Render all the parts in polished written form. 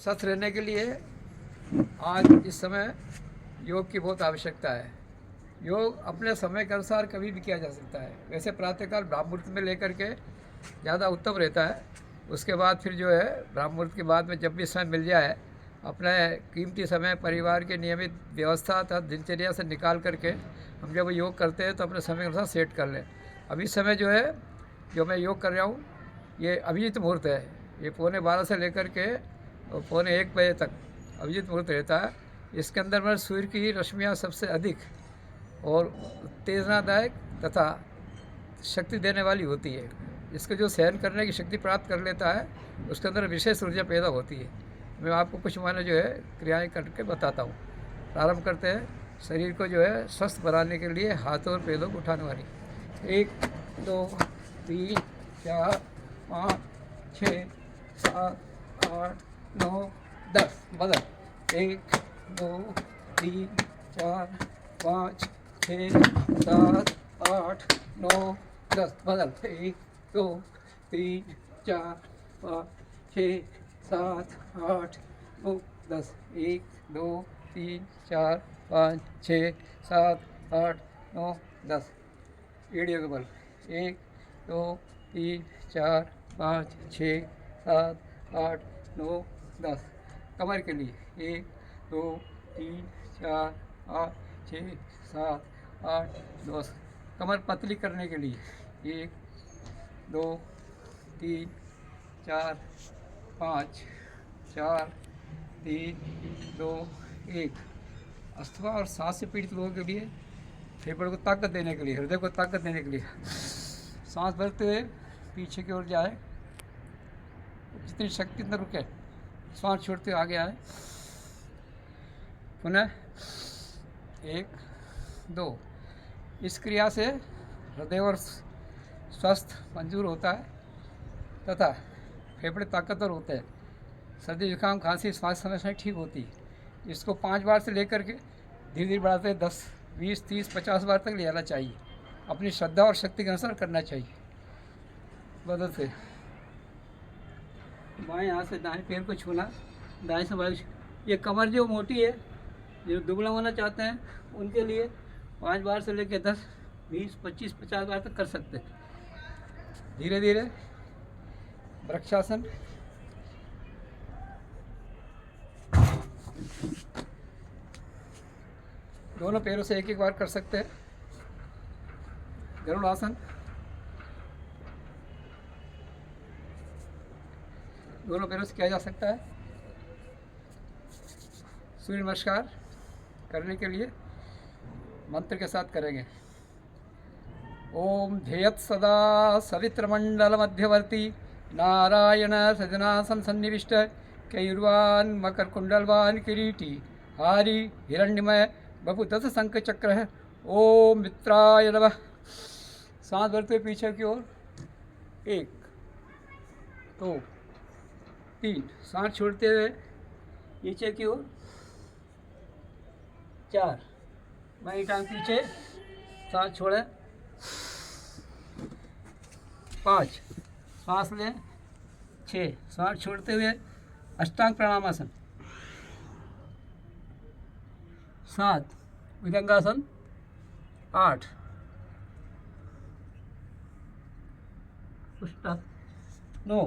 स्वस्थ रहने के लिए आज इस समय योग की बहुत आवश्यकता है। योग अपने समय के अनुसार कभी भी किया जा सकता है। वैसे प्रातःकाल ब्राह्म मुहूर्त में लेकर के ज़्यादा उत्तम रहता है। उसके बाद फिर जो है ब्राह्म मुहूर्त के बाद में जब भी समय मिल जाए, अपने कीमती समय परिवार के नियमित व्यवस्था तथा दिनचर्या से निकाल करके हम जब योग करते हैं तो अपने समय के अनुसार सेट कर लें। अभी समय जो है जो मैं योग कर रहा हूँ ये अभिजीत मुहूर्त है। ये 12:15 से लेकर के 1:15 बजे तक अभिजीत मुहूर्त रहता है। इसके अंदर में सूर्य की रश्मियाँ सबसे अधिक और उत्तेजनादायक तथा शक्ति देने वाली होती है। इसको जो सहन करने की शक्ति प्राप्त कर लेता है उसके अंदर विशेष ऊर्जा पैदा होती है। मैं आपको कुछ माने जो है क्रियाएं करके बताता हूँ। प्रारंभ करते हैं। शरीर को जो है स्वस्थ बनाने के लिए हाथों और पैरों को उठाने वाली 1 2 3 4 5 6 7 8 9 10 बदल 1 2 3 4 5 6 7 8 9 10 बदल 1 2 3 4 5 6 7 8 9 10 1 2 3 4 5 6 7 8 9 10 एड़ियों के बल 1 2 3 4 5 6 7 8 9 10 कमर के लिए 1 2 3 4 5 6 7 8 10 कमर पतली करने के लिए 1 2 3 4 5 4 3 2 1 अस्थमा और सांस से पीड़ित लोगों के लिए फेफड़े को ताकत देने के लिए, हृदय को ताकत देने के लिए सांस भरते हुए पीछे की ओर जाए, जितनी शक्ति अंदर रुके, सांस छोड़ते हुए आगे आए। पुनः 1 2 इस क्रिया से हृदय और स्वस्थ मंजूर होता है तथा फेफड़े ताकतवर होते हैं। सर्दी जुकाम खांसी श्वास समस्याएं ठीक होती है। इसको 5 बार से लेकर के धीरे धीरे बढ़ाते 10 20 30 50 बार तक ले जाना चाहिए। अपनी श्रद्धा और शक्ति के अनुसार करना चाहिए। बदलते बाएं हाथ से दाएं पैर को छूना, दाएं से बाएं। ये कमर जो मोटी है, जो दुबला होना चाहते हैं उनके लिए 5 बार से लेकर 10 20 25 50 बार तक कर सकते हैं। धीरे धीरे वृक्षासन, दोनों पैरों से एक एक बार कर सकते हैं। गरुड़ आसन, दोनों पैरों से किया जा सकता है। सूर्य नमस्कार करने के लिए मंत्र के साथ करेंगे। ओम ध्येयत सदा सवित्रमंडल मध्यवर्ती नारायण सजनासन सन्निविष्ट कैर्वान मकर कुंडलवान किरीटी हारी हिरण्यमय बपु 10 शंख चक्र है। ओम मित्राय नमः। सांस भरते हुए पीछे की ओर 1 2 3 सांस छोड़ते हुए नीचे की ओर 4 बाईं टांग पीछे, सांस छोड़ें 5 सांस लें 6 सांस छोड़ते हुए अष्टांग प्रणामासन 7 भुजंगासन 8 पुष्टासन 9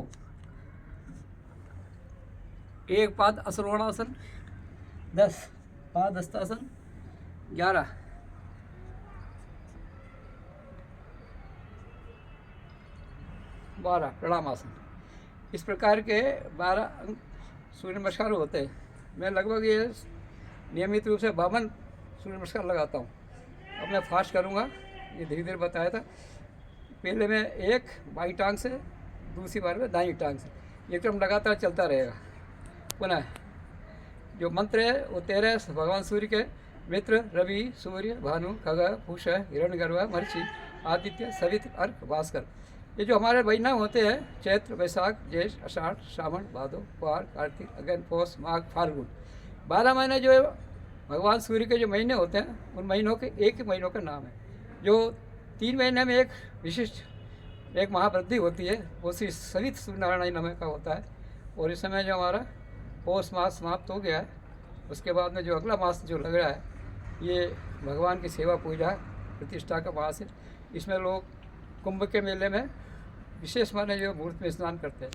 एक पाद असरोणासन 10 पाद हस्तासन 11 12 प्रणामासन। इस प्रकार के 12 सूर्य नमस्कार होते हैं। मैं लगभग ये नियमित रूप से 52 सूर्य नमस्कार लगाता हूँ। अब मैं फास्ट करूँगा, ये धीरे धीरे बताया था। पहले मैं एक बाईं टांग से, दूसरी बार में दाईं टांग से, ये क्रम लगातार चलता रहेगा। पुनः जो मंत्र है वो 13 भगवान सूर्य के मित्र रवि, सूर्य, भानु, खग, पूष, हिरण्यगर्भ, मर्ची, आदित्य, सवित, अर्क, भास्कर। ये जो हमारे महीना होते हैं चैत्र, वैशाख, ज्येष्ठ, आषाढ़, श्रावण, भादो, कुआर, कार्तिक, अगन, पौष, माघ, फाल्गुन, 12 महीने जो है भगवान सूर्य के जो महीने होते हैं उन महीनों के एक ही महीनों का नाम है। जो 3 महीने में एक विशिष्ट एक महावृद्धि होती है वो श्री सवित सूर्यनारायण नाम का होता है। और इस समय जो हमारा पौष मास समाप्त हो गया है। उसके बाद में जो अगला मास जो लग रहा है, ये भगवान की सेवा पूजा प्रतिष्ठा का मास है। इसमें लोग कुंभ के मेले में विशेष माने जो मुहूर्त में स्नान करते हैं,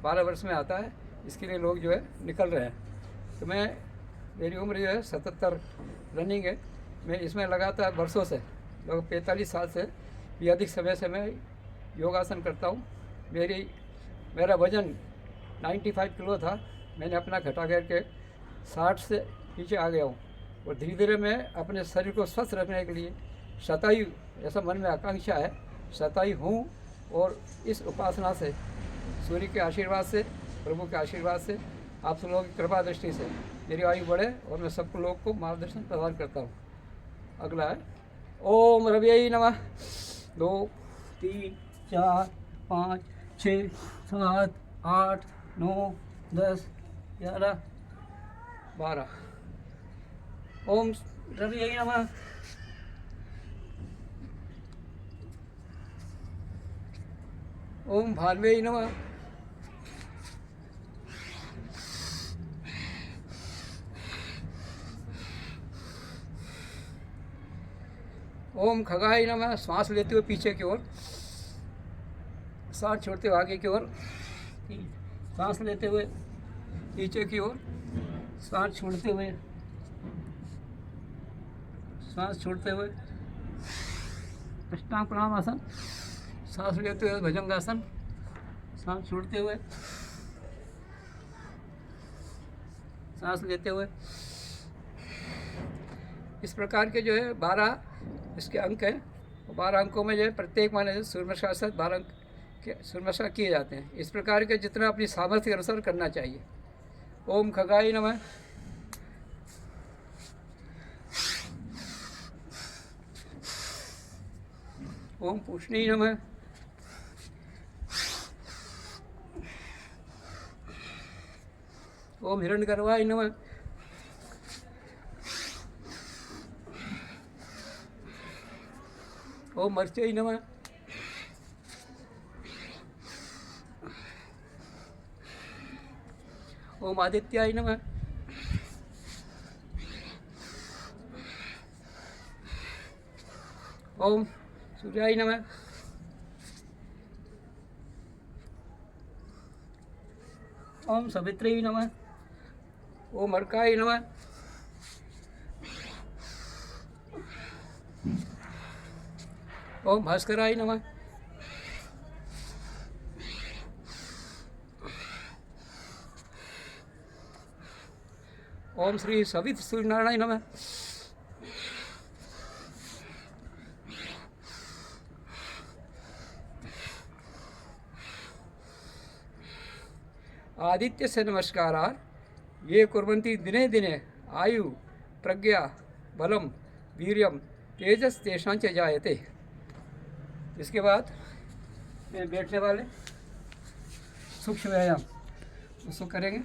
12 वर्ष में आता है, इसके लिए लोग जो है निकल रहे हैं। तो मेरी उम्र जो है 77 रनिंग है। मैं इसमें लगातार वर्षों से, लगभग 45 साल से भी अधिक समय से मैं योगासन करता हूँ। मेरा वज़न 95 किलो था, मैंने अपना घटा करके 60 से नीचे आ गया हूँ। और धीरे धीरे मैं अपने शरीर को स्वस्थ रखने के लिए शतायु, ऐसा मन में आकांक्षा है, शतायु हूँ। और इस उपासना से, सूर्य के आशीर्वाद से, प्रभु के आशीर्वाद से, आप सब लोगों की कृपा दृष्टि से मेरी आयु बढ़े और मैं सब लोग को मार्गदर्शन प्रदान करता हूँ। अगला है ओम रवि नमः। 2 3 4 5 6 7 8 9 10 11 12। ओम रवि नमः। ओम भालवे नमः। ओम खगाय नमः। श्वास लेते हुए पीछे की ओर, सांस छोड़ते हुए आगे की ओर, सांस लेते हुए पीछे की ओर, सांस छोड़ते हुए, सांस छोड़ते हुए अष्टांग प्रणाम आसन, सांस लेते हुए भुजंगासन, सांस छोड़ते हुए, सांस लेते हुए। इस प्रकार के जो है 12 इसके अंक हैं। 12 अंकों में जो है प्रत्येक माने सूर्य नमस्कार से 12 अंक के सूर्य नमस्कार किए जाते हैं। इस प्रकार के जितना अपनी सामर्थ्य के अनुसार करना चाहिए। ओम खगाय नमः। ओम पूष्णी नमः। ओम हिरण्यगर्भाय नमः। ओम मर्त्यै नमः। ओम आदित्याय नमः। ओम सूर्याय नमः। ओम सवित्रै नमः। ओम अर्काय नमः। ओम भास्कराय नमः। ओम श्री सवित सूर्यनारायण नमः। आदित्य से नमस्कारा ये कुर्वन्ति दिने दिने आयु प्रज्ञा बलम वीर्यम तेजस तेषां च जायते। इसके बाद मैं बैठने वाले सूक्ष्म व्यायाम उसको करेंगे।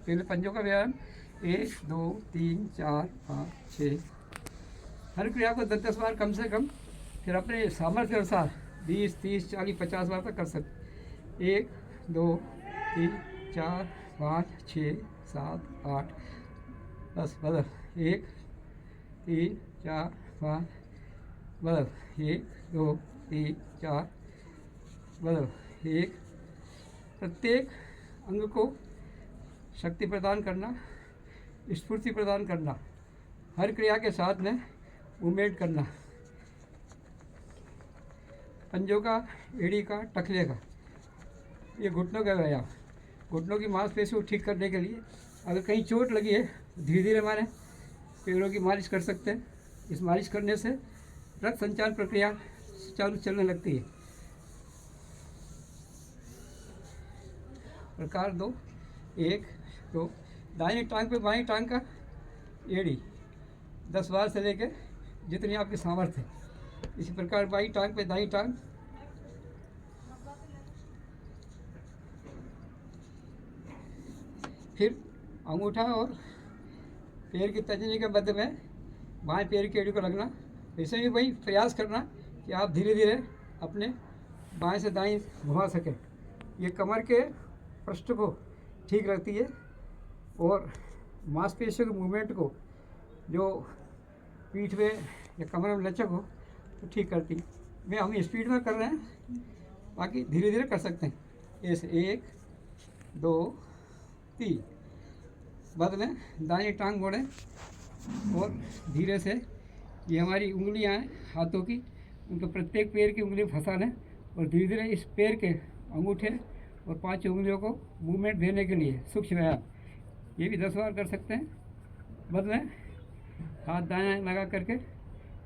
पहले पंजों का व्यायाम 1 2 3 4 5 6। हर क्रिया को 10-10 बार कम से कम, फिर अपने सामर्थ्य अनुसार 20 30 40 50 बार तक कर सकते। 1 2 3 4 5 6 7 8 10 बदल। 1 3 4 5 बदल। 1 2 3 4 बदल। 1। प्रत्येक अंग को शक्ति प्रदान करना, स्फूर्ति प्रदान करना, हर क्रिया के साथ में मूवमेंट करना। पंजों का, एड़ी का, टखले का, ये घुटनों का व्यायाम। घुटनों की मांसपेशियों को ठीक करने के लिए अगर कहीं चोट लगी है, धीरे धीरे माने पैरों की मालिश कर सकते हैं। इस मालिश करने से रक्त संचार प्रक्रिया सुचारू चलने लगती है। प्रकार 2 1 2। दाहिनी टांग पे बाईं टांग का एड़ी 10 बार से लेकर जितनी आपकी सामर्थ्य है। इसी प्रकार बाईं टांग पे दाईं टांग। फिर अंगूठा और पैर की तर्जनी के मध्य में बाएं पैर की एड़ी को लगना। वैसे भी वही प्रयास करना कि आप धीरे धीरे अपने बाएं से दाएं घुमा सकें। ये कमर के पृष्ठ को ठीक रखती है और मांसपेशियों के मूवमेंट को, जो पीठ में या कमर में लचक हो तो ठीक करती है। मैं हम स्पीड में कर रहे हैं, बाकी धीरे धीरे कर सकते हैं। ऐसे 1 2 3 बदलें, दाहिनी टांग मोड़ें और धीरे से ये हमारी उंगलियां हैं हाथों की, उनको प्रत्येक पैर की उंगली फंसा लें और धीरे धीरे इस पैर के अंगूठे और 5 उंगलियों को मूवमेंट देने के लिए सूक्ष्म व्यायाम, ये भी 10 बार कर सकते हैं। बदलें, हाथ दाएं लगा करके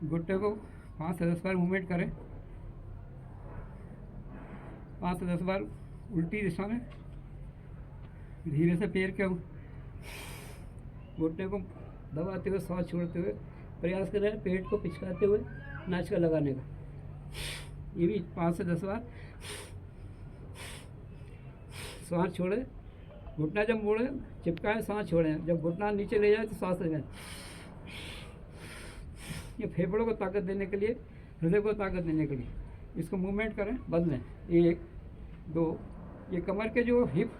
घुटने को 5 से 10 बार मूवमेंट करें, 5 से 10 बार उल्टी दिशा में। धीरे से पैर के घुटने को दबाते हुए सांस छोड़ते हुए प्रयास करें पेट को पिचकाते हुए नाचका लगाने का। ये भी 5 से 10 बार। सांस छोड़े, घुटना जब मोड़े चिपकाएं, सांस छोड़ें, जब घुटना नीचे ले जाए तो सांस लें। ये फेफड़ों को ताकत देने के लिए, हृदय को ताकत देने के लिए इसको मूवमेंट करें। बदलें, 1 2। ये कमर के जो हिप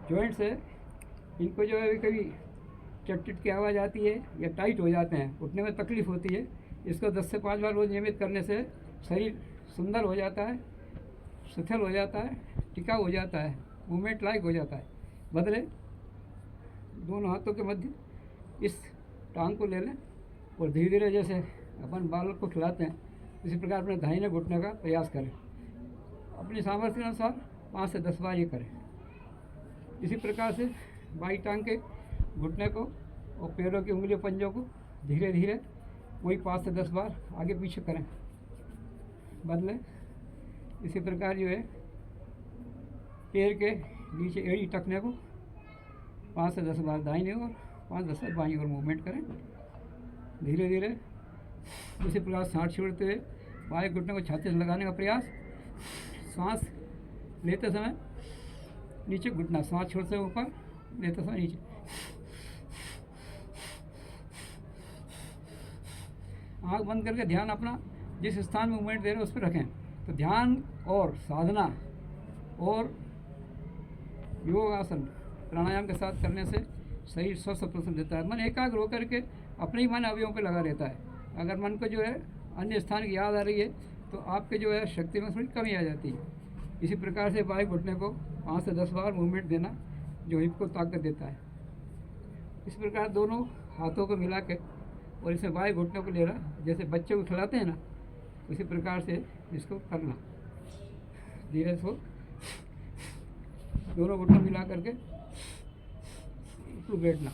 जॉइंट्स है, इनको जो है कभी चट की आवाज़ आती है या टाइट हो जाते हैं, उठने में तकलीफ होती है, इसको 10 से 5 बार रोज़ नियमित करने से शरीर सुंदर हो जाता है, शिथिल हो जाता है, टिकाऊ हो जाता है, मूवमेंट लायक हो जाता है। बदले, दोनों हाथों के मध्य इस टांग को ले लें और धीरे धीरे जैसे अपन बालक को खिलाते हैं इसी प्रकार अपने दाहिने घुटने का प्रयास करें। अपनी सामर्थ्य के अनुसार 5 से 10 बार ये करें। इसी प्रकार से बाई टांग के घुटने को और पैरों की उंगलियों पंजों को धीरे धीरे वही 5 से 10 बार आगे पीछे करें। बदलें, इसी प्रकार जो है पैर के नीचे एड़ी टकने को 5 से 10 बार दाहिने और 5-10 बार बाईं ओर मूवमेंट करें। धीरे धीरे इसी प्रकार सांस छोड़ते हुए बाएं घुटने को छाती से लगाने का प्रयास। सांस लेते समय नीचे घुटना, सांस छोड़ते हुए ऊपर, लेते समय नीचे। आँख बंद करके ध्यान अपना जिस स्थान में मूवमेंट दे रहे हैं उस पर रखें। तो ध्यान और साधना और योगासन प्राणायाम के साथ करने से शरीर स्वस्थ प्रसन्न देता है। मन एकाग्र होकर के अपने ही मन अवयवों पे लगा रहता है। अगर मन को जो है अन्य स्थान की याद आ रही है तो आपके जो है शक्ति में थोड़ी कमी आ जाती है। इसी प्रकार से बाएं घुटने को 5 से 10 बार मूवमेंट देना जो हिप को ताकत देता है। इस प्रकार दोनों हाथों को मिला के और इसे बाएं घुटने को ले रहा, जैसे बच्चे को खिलाते हैं ना, उसी प्रकार से इसको करना। धीरे से दोनों घुटने मिला करके बैठना।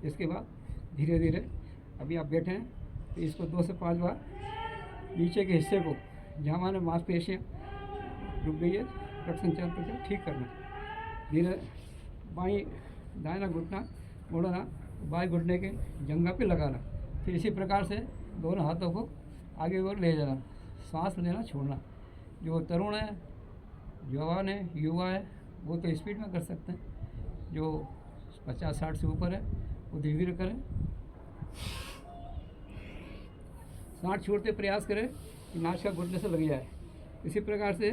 इसके बाद धीरे धीरे अभी आप बैठे हैं तो इसको 2 से 5 बार नीचे के हिस्से को, जहाँ हमारे मांसपेशियाँ रुक गई है, रक्त संचार को ठीक करना। धीरे बाईं दाहिना घुटना मोड़ना, बाएं घुटने के जंघा पे लगाना। फिर इसी प्रकार से दोनों हाथों को आगे और ले जाना, सांस लेना छोड़ना। जो तरुण है, जवान है, युवा है, वो तो स्पीड में कर सकते हैं। जो 50-60 से ऊपर है वो धीरे धीरे करें। सांस छोड़ते प्रयास करें कि नाक घुटने से लग जाए। इसी प्रकार से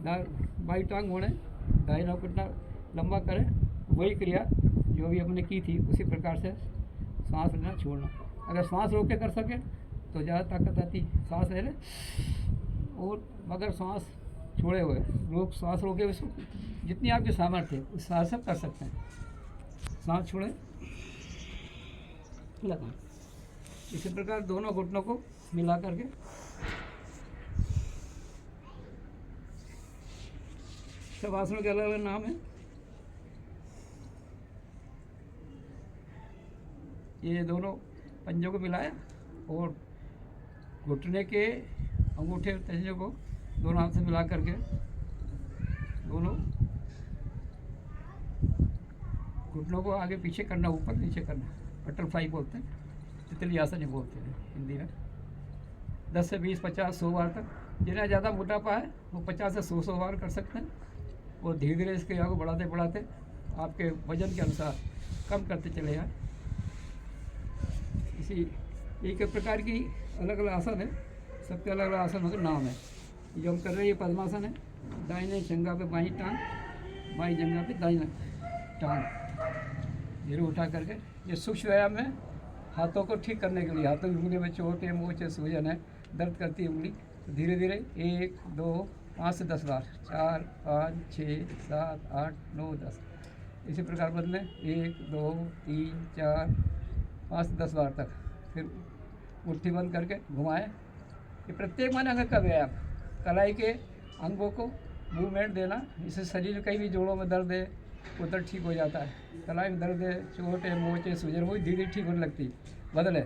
बाई टांग मोड़ें, दाहिना घुटना लंबा करें। वही क्रिया जो भी हमने की थी उसी प्रकार से सांस लेना छोड़ना। अगर सांस रोक के कर सकें तो ज़्यादा ताकत आती, सांस ले लें। और अगर सांस छोड़े हुए सांस रोके हुए जितनी आपकी सामर्थ्य है उस सांस से कर सकते हैं। सांस छोड़े लगा। इसी प्रकार दोनों घुटनों को मिला करके सब आसनों के अलग अलग नाम है। ये दोनों पंजों को मिलाया और घुटने के अंगूठे और तर्जनी को दोनों हाथ से मिला करके दोनों घुटनों को आगे पीछे करना, ऊपर नीचे करना। बटरफ्लाई बोलते हैं, तितली आसन ही बोलते हैं हिंदी में। 10 से 20, 50, 100 बार तक। जिन्हें ज़्यादा मोटापा है वो 50 से 100 बार कर सकते हैं। और धीरे धीरे इसके आगे बढ़ाते बढ़ाते आपके वजन के अनुसार कम करते चले जाए। इसी एक प्रकार की अलग अलग आसन है, सबके अलग अलग आसन का नाम है। जो हम कर रहे हैं ये पद्मासन है। दाहिने जंघा पे बाईं टांग, बाई जंघा पे दाई टांग धीरे उठा करके। ये सूक्ष्म व्यायाम है हाथों को ठीक करने के लिए। हाथों की उंगलियों में चोट है, मोच है, सूजन है, दर्द करती है उंगली, तो धीरे धीरे 1 2 5 से 10 बार, 4 5 6 7 8 9 10 इसी प्रकार बदलें। 1 2 3 4 5 से 10 बार तक। फिर मुट्ठी बंद करके घुमाएं। ये प्रत्येक माने अंग का व्यायाम, कलाई के अंगों को मूवमेंट देना। इससे शरीर में कहीं भी जोड़ों में दर्द है वो दर्द ठीक हो जाता है। कलाई में दर्द है, चोट है, मोच है, सूजन, वो धीरे ठीक होने लगती है। बदले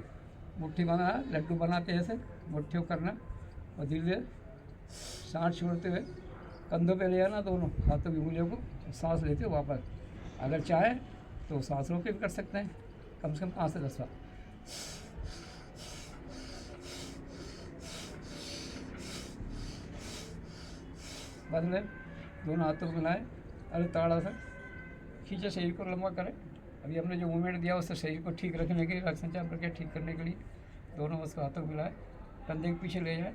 मुट्ठी बना, लड्डू बनाते हैं ऐसे मुट्ठियों करना और धीरे धीरे सांस छोड़ते हुए कंधों पे ले आना दोनों हाथों की उंगलियों को, सांस लेते हो वापस। अगर चाहे तो सांस रोक के भी कर सकते हैं, कम से कम 5 से 10 बार। बदले दोनों हाथों को मिलाएं, अरे ताड़ा सा खींचे, शरीर को लंबा करें। अभी हमने जो मूवमेंट दिया उससे शरीर को ठीक रखने के लिए, रक्त संचार प्रक्रिया ठीक करने के लिए दोनों उसको हाथों को मिलाएं, कंधे के पीछे ले जाए।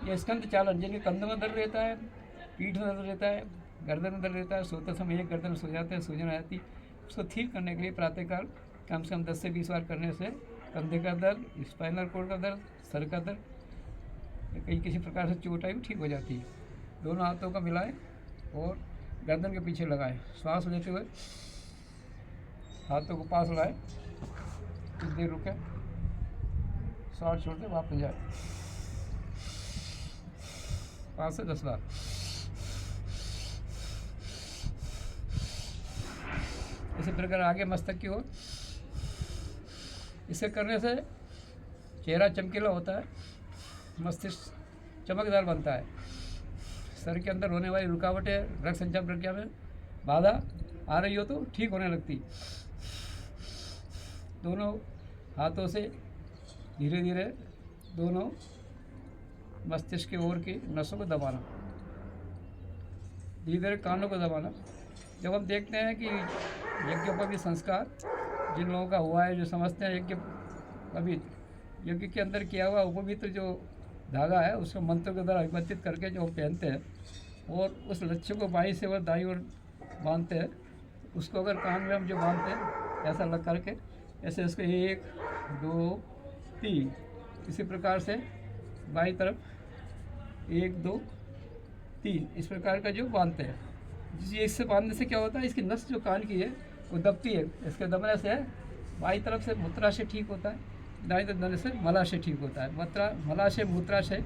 यह स्कंद चालन, जिनके कंधों में दर्द रहता है, पीठ में दर्द रहता है, गर्दन में दर्द रहता है, सोते समय एक गर्दन में सो जाते हैं, सूजन आ जाती, उसको ठीक करने के लिए प्रातःकाल कम से कम 10 से 20 बार करने से कंधे का दर्द, स्पाइनल कोड का दर्द, सर का दर्द, कहीं किसी प्रकार से चोट आई भी ठीक हो जाती है। दोनों हाथों का मिलाएं और गर्दन के पीछे लगाएं। श्वास लेते हुए हाथों को पास लाएं, कुछ देर रुकें, श्वास छोड़ते वापस जाए। 5 से 10 बार। इसी प्रकार आगे मस्तक की ओर। इसे करने से चेहरा चमकीला होता है, मस्तिष्क चमकदार बनता है, सर के अंदर होने वाली रुकावटें, रक्त संचार प्रक्रिया में बाधा आ रही हो तो ठीक होने लगती। दोनों हाथों से धीरे धीरे दोनों मस्तिष्क की ओर की नसों को दबाना, धीरे धीरे कानों को दबाना। जब हम देखते हैं कि यज्ञोपवीत संस्कार जिन लोगों का हुआ है, जो समझते हैं यज्ञ के अंदर किया हुआ उपवित्र जो धागा है उसको मंत्र के द्वारा अभिमंत्रित करके जो पहनते हैं और उस लच्छे को बाईं से और दाईं ओर बांधते हैं, उसको अगर कान में हम जो बांधते हैं ऐसा लग करके, ऐसे उसको 1 2 3 इसी प्रकार से बाईं तरफ 1 2 3 इस प्रकार का जो बांधते हैं। इससे बांधने से क्या होता है, इसकी नस जो कान की है वो दबती है, इसके दबने से बाईं तरफ से मूत्राशय ठीक होता है, दाईं तरफ दबने से मलाशय ठीक होता है। मलाशय मूत्राशय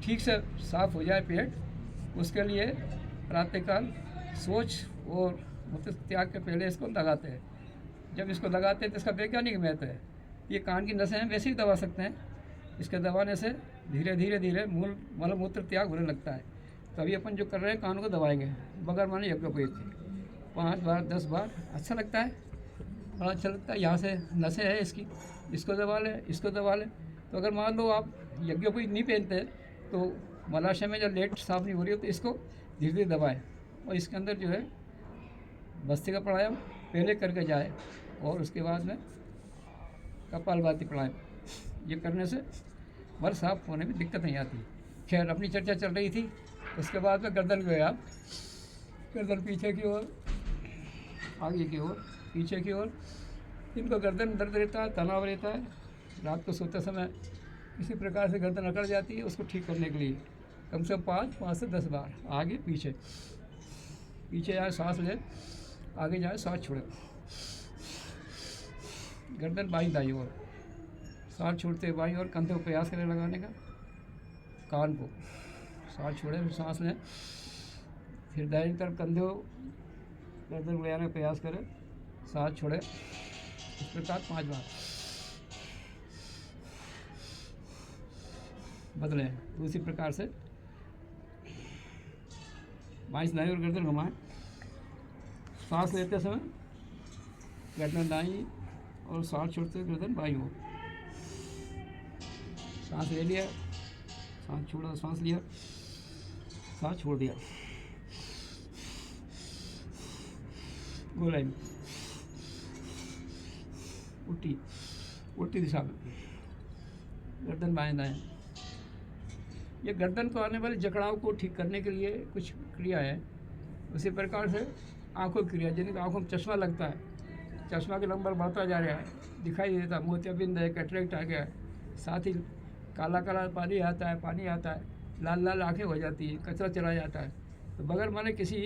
ठीक से साफ हो जाए पेट, उसके लिए प्रातःकाल शौच और मूत्र त्याग के पहले इसको लगाते हैं। जब इसको लगाते हैं तो इसका वैज्ञानिक महत्व है। ये कान की नसें हैं, वैसे ही दबा सकते हैं, इसके दबाने से धीरे धीरे धीरे मूल मल मूत्र त्याग होने लगता है। तो अभी अपन जो कर रहे हैं कानों को दबाएंगे बगैर माने यज्ञोपवीत 5 बार 10 बार। अच्छा लगता है, बड़ा अच्छा लगता है। यहाँ से नसें है इसकी, इसको दबा लें, इसको दबा लें। तो अगर मान लो आप यज्ञोपवीत नहीं पहनते तो मलाशय में जब लेट साफ नहीं हो रही हो तो इसको धीरे धीरे दबाएँ और इसके अंदर जो है भस्त्रिका प्राणायाम पहले करके जाए और उसके बाद में कपालभाति प्राणायाम। ये करने से मल साफ होने में दिक्कत नहीं आती। खैर, अपनी चर्चा चल रही थी, उसके बाद में गर्दन व्यायाम। गर्दन पीछे की ओर, आगे की ओर, पीछे की ओर। इनको गर्दन दर्द रहता है, तनाव रहता है, रात को सोते समय इसी प्रकार से गर्दन अकड़ जाती है, उसको ठीक करने के लिए कम से कम 5 से 10 बार आगे पीछे। पीछे जाए सांस ले, आगे जाए सांस छोड़े, गर्दन बाईं दाईं ओर, सांस छोड़ते बाईं ओर, कंधे को प्रयास करें लगाने का, कान को सांस छोड़े, फिर सांस लें, फिर दाईं तरफ कंधे को गर्दन को लगाने का प्रयास करें, सांस छोड़े। इस प्रकार 5 बार बदलें। उसी प्रकार से बाईं दाईं और गर्दन घुमाएं। सांस लेते समय गर्दन दाईं और सांस छोड़ते गर्दन बाईं ओर। सांस ले लिया, सांस छोड़ा, सांस लिया, सांस छोड़ दिया। गोलाई में उल्टी दिशा में गर्दन बाएं दाएं, ये गर्दन को आने वाले जकड़ाव को ठीक करने के लिए कुछ क्रिया है। उसी प्रकार से आँखों की क्रिया, जिनकी आँखों में चश्मा लगता है, चश्मा का नंबर बढ़ता जा रहा है, दिखाई नहीं देता, मोतियाबिंद है, कैटरेक्ट आ गया है, साथ ही काला काला पानी आता है, लाल लाल आँखें हो जाती है, कचरा चला जाता है। तो बगैर माने किसी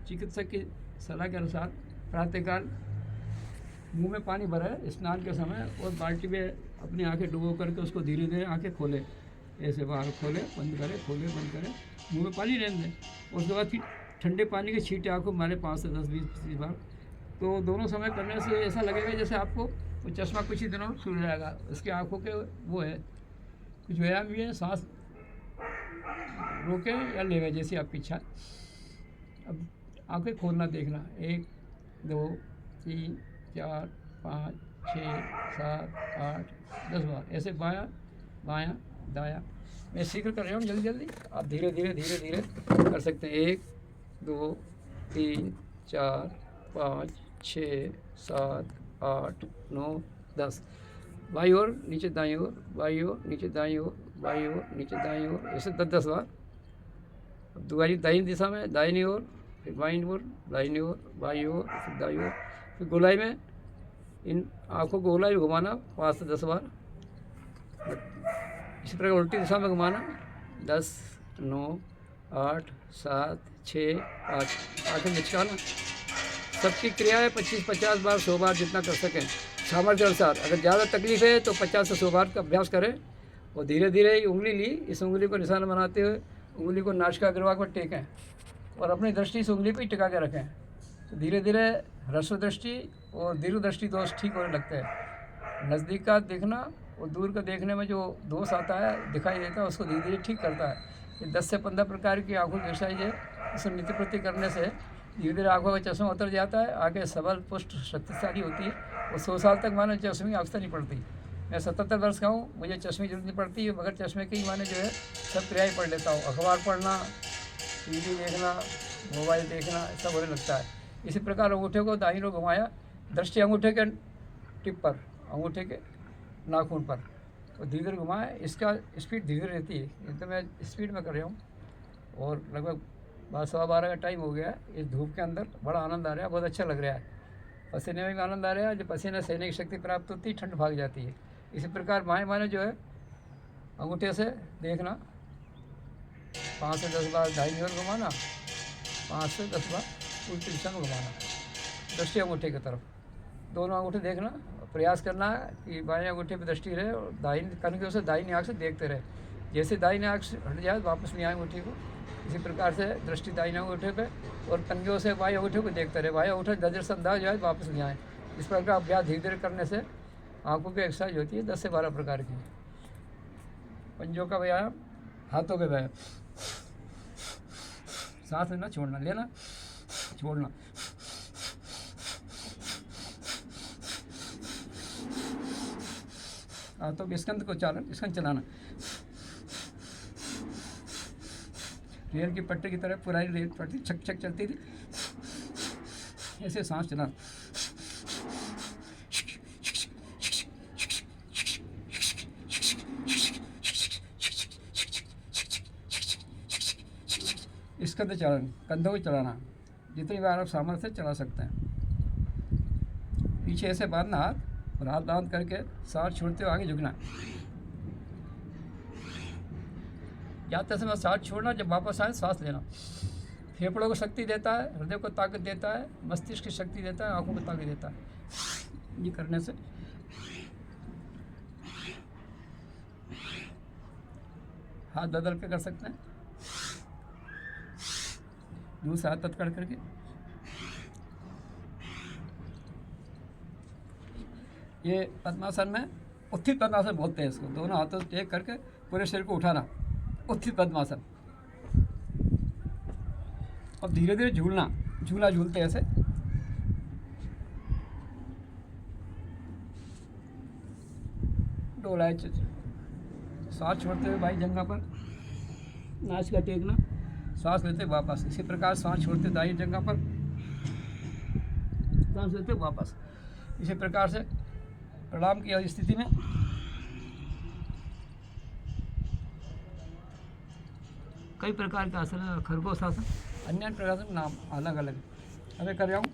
चिकित्सक की सलाह के अनुसार प्रातःकाल मुंह में पानी भरे स्नान के समय और बाल्टी में अपनी आंखें डुबो करके उसको धीरे धीरे आंखें खोले, ऐसे बाहर खोले बंद करे, खोले बंद करे, मुंह में पानी रहने दें। उसके बाद फिर ठंडे पानी के छींटे आँखों मारे 5 से 10-20 बार। तो दोनों समय करने से ऐसा लगेगा जैसे आपको वो चश्मा कुछ ही दिनों में छूट जाएगा। उसकी आँखों के वो है कुछ व्यायाम भी है, सांस रोके या लेवे जैसी आपकी इच्छा। अब आंखें खोलना देखना, 1 2 3 4 5 6 7 8 10 बार, ऐसे बायां बायां दायां। मैं सीख कर रहा हूँ, जल्दी जल्दी आप धीरे धीरे कर सकते हैं। 1 2 3 4 5 6 7 8 9 10। बाई ओर नीचे दाईं ओर, बाई ओर नीचे दाईं ओर, बाई ओर नीचे दाईं ओर, ऐसे 10-10 बार। अब दोबारा दाहिनी दिशा में दाहिनी ओर, फिर बाईं ओर, दाहिनी ओर, बाई ओर, फिर दाईं ओर, फिर गोलाई में इन आँखों को गोलाई में घुमाना 5 से 10 बार। इसी प्रकार उल्टी दिशा में घुमाना 10 9 8 7 6 5। आँखें मिचकाना। सबकी क्रिया है 25-50 बार, 100 बार, जितना कर सकें सामर्थ्य अनुसार। अगर ज़्यादा तकलीफ है तो 50 से 100 बार का अभ्यास करें। और धीरे धीरे उंगली ली, इस उंगली को निशाना बनाते हुए उंगली को नासिका ग्रवा पर टेकें और अपनी दृष्टि इस उंगली पर ही टिका के रखें। तो धीरे धीरे ह्रस्व दृष्टि और दीर्घ दृष्टि दोष ठीक होने लगते हैं। नज़दीक का देखना और दूर का देखने में जो दोष आता है, दिखाई देता है, उसको धीरे धीरे ठीक करता है। ये 10 से 15 प्रकार की आँखों की एक्सरसाइज है। इसको नित्य प्रति करने से धीरे धीरे आँखों का चश्मा उतर जाता है, आँखें सबल पुष्ट शक्तिशाली होती है और 100 साल तक माने चश्मे की आवश्यकता नहीं पड़ती। मैं 77 वर्ष का हूँ, मुझे चश्मे की जरूरत नहीं पड़ती है। बगैर चश्मे के ही माने जो है सब क्रियाएँ पढ़ लेता हूँ। अखबार पढ़ना, टीवी देखना, मोबाइल देखना, सब होने लगता है। इसी प्रकार अंगूठे को दाहिनी ओर घुमाया, दृष्टि अंगूठे के टिप पर, अंगूठे के नाखून पर, और धीरे धीरे घुमाया। इसका स्पीड धीरे धीरे रहती है, तो मैं स्पीड में कर रहा हूँ। और लगभग 12:15 का टाइम हो गया है। इस धूप के अंदर बड़ा आनंद आ रहा है, बहुत अच्छा लग रहा है। पसीने में भी आनंद आ रहा है। जब पसीने सहने की शक्ति प्राप्त होती है, ठंड भाग जाती है। इसी प्रकार बाएं माने जो है अंगूठे से देखना, 5 से 10 बार दाहिनी ओर घुमाना, 5 से 10 बार उल्टी दिशा में घुमाना, दृष्टि अंगूठे की तरफ। दोनों अंगूठे देखना, प्रयास करना है कि बाएं अंगूठे पे दृष्टि रहे और दाहिनी कनखियों से दाहिनी आँख से देखते रहे। जैसे दाहिनी आँख से हट जाए वापस नहीं आए अंगूठी को। इसी प्रकार से दृष्टि दाहिने अंगूठे पे और कनखियों से बाएं अंगूठे को देखते रहे। बाएं अंगूठे नजरअंदाज जाए, वापस नहीं आए। इस प्रकार का अभ्यास धीरे धीरे करने से आँखों की एक्सरसाइज होती है 10 से 12 प्रकार की। पंजों का व्यायाम, हाथों के व्यायाम, सांस लेना छोड़ना, लेना छोड़ना, हाथों के स्कंद को स्कंद चलाना, रेल की पटरी की तरह पुरानी रेल पटरी छक छक चलती थी, ऐसे सांस चलाना। स्कंद चलन, कंधों को चलाना, जितनी बार आप सामर्थ्य से चला सकते हैं। पीछे ऐसे बांधना हाथ और हाथ बांध करके सांस छोड़ते हुए आगे झुकना। जाते समय सांस छोड़ना, जब वापस आए सांस लेना। फेफड़ों को शक्ति देता है, हृदय को ताकत देता है, मस्तिष्क की शक्ति देता है, आंखों को ताकत देता है। ये करने से हाथ बदल के कर सकते हैं, दूसरा हाथ तत्कड़ करके। ये पद्मासन में उत्थित पद्मासन बोलते हैं इसको। दोनों हाथों से टेक करके पूरे शरीर को उठाना, उत्थित पद्मासन। अब धीरे धीरे झूलना, झूला झूलते ऐसे। डोलाए, सांस छोड़ते हुए भाई जंघा पर नासिका टेकना, सांस लेते वापस। इसी प्रकार सांस छोड़ते दाई जगह पर, सांस लेते वापस। इसी प्रकार से प्रणाम की स्थिति में कई प्रकार के आसन है, खरगोश आसन, अन्य प्रकार के नाम अलग अलग है। अभी कर रहा हूँ।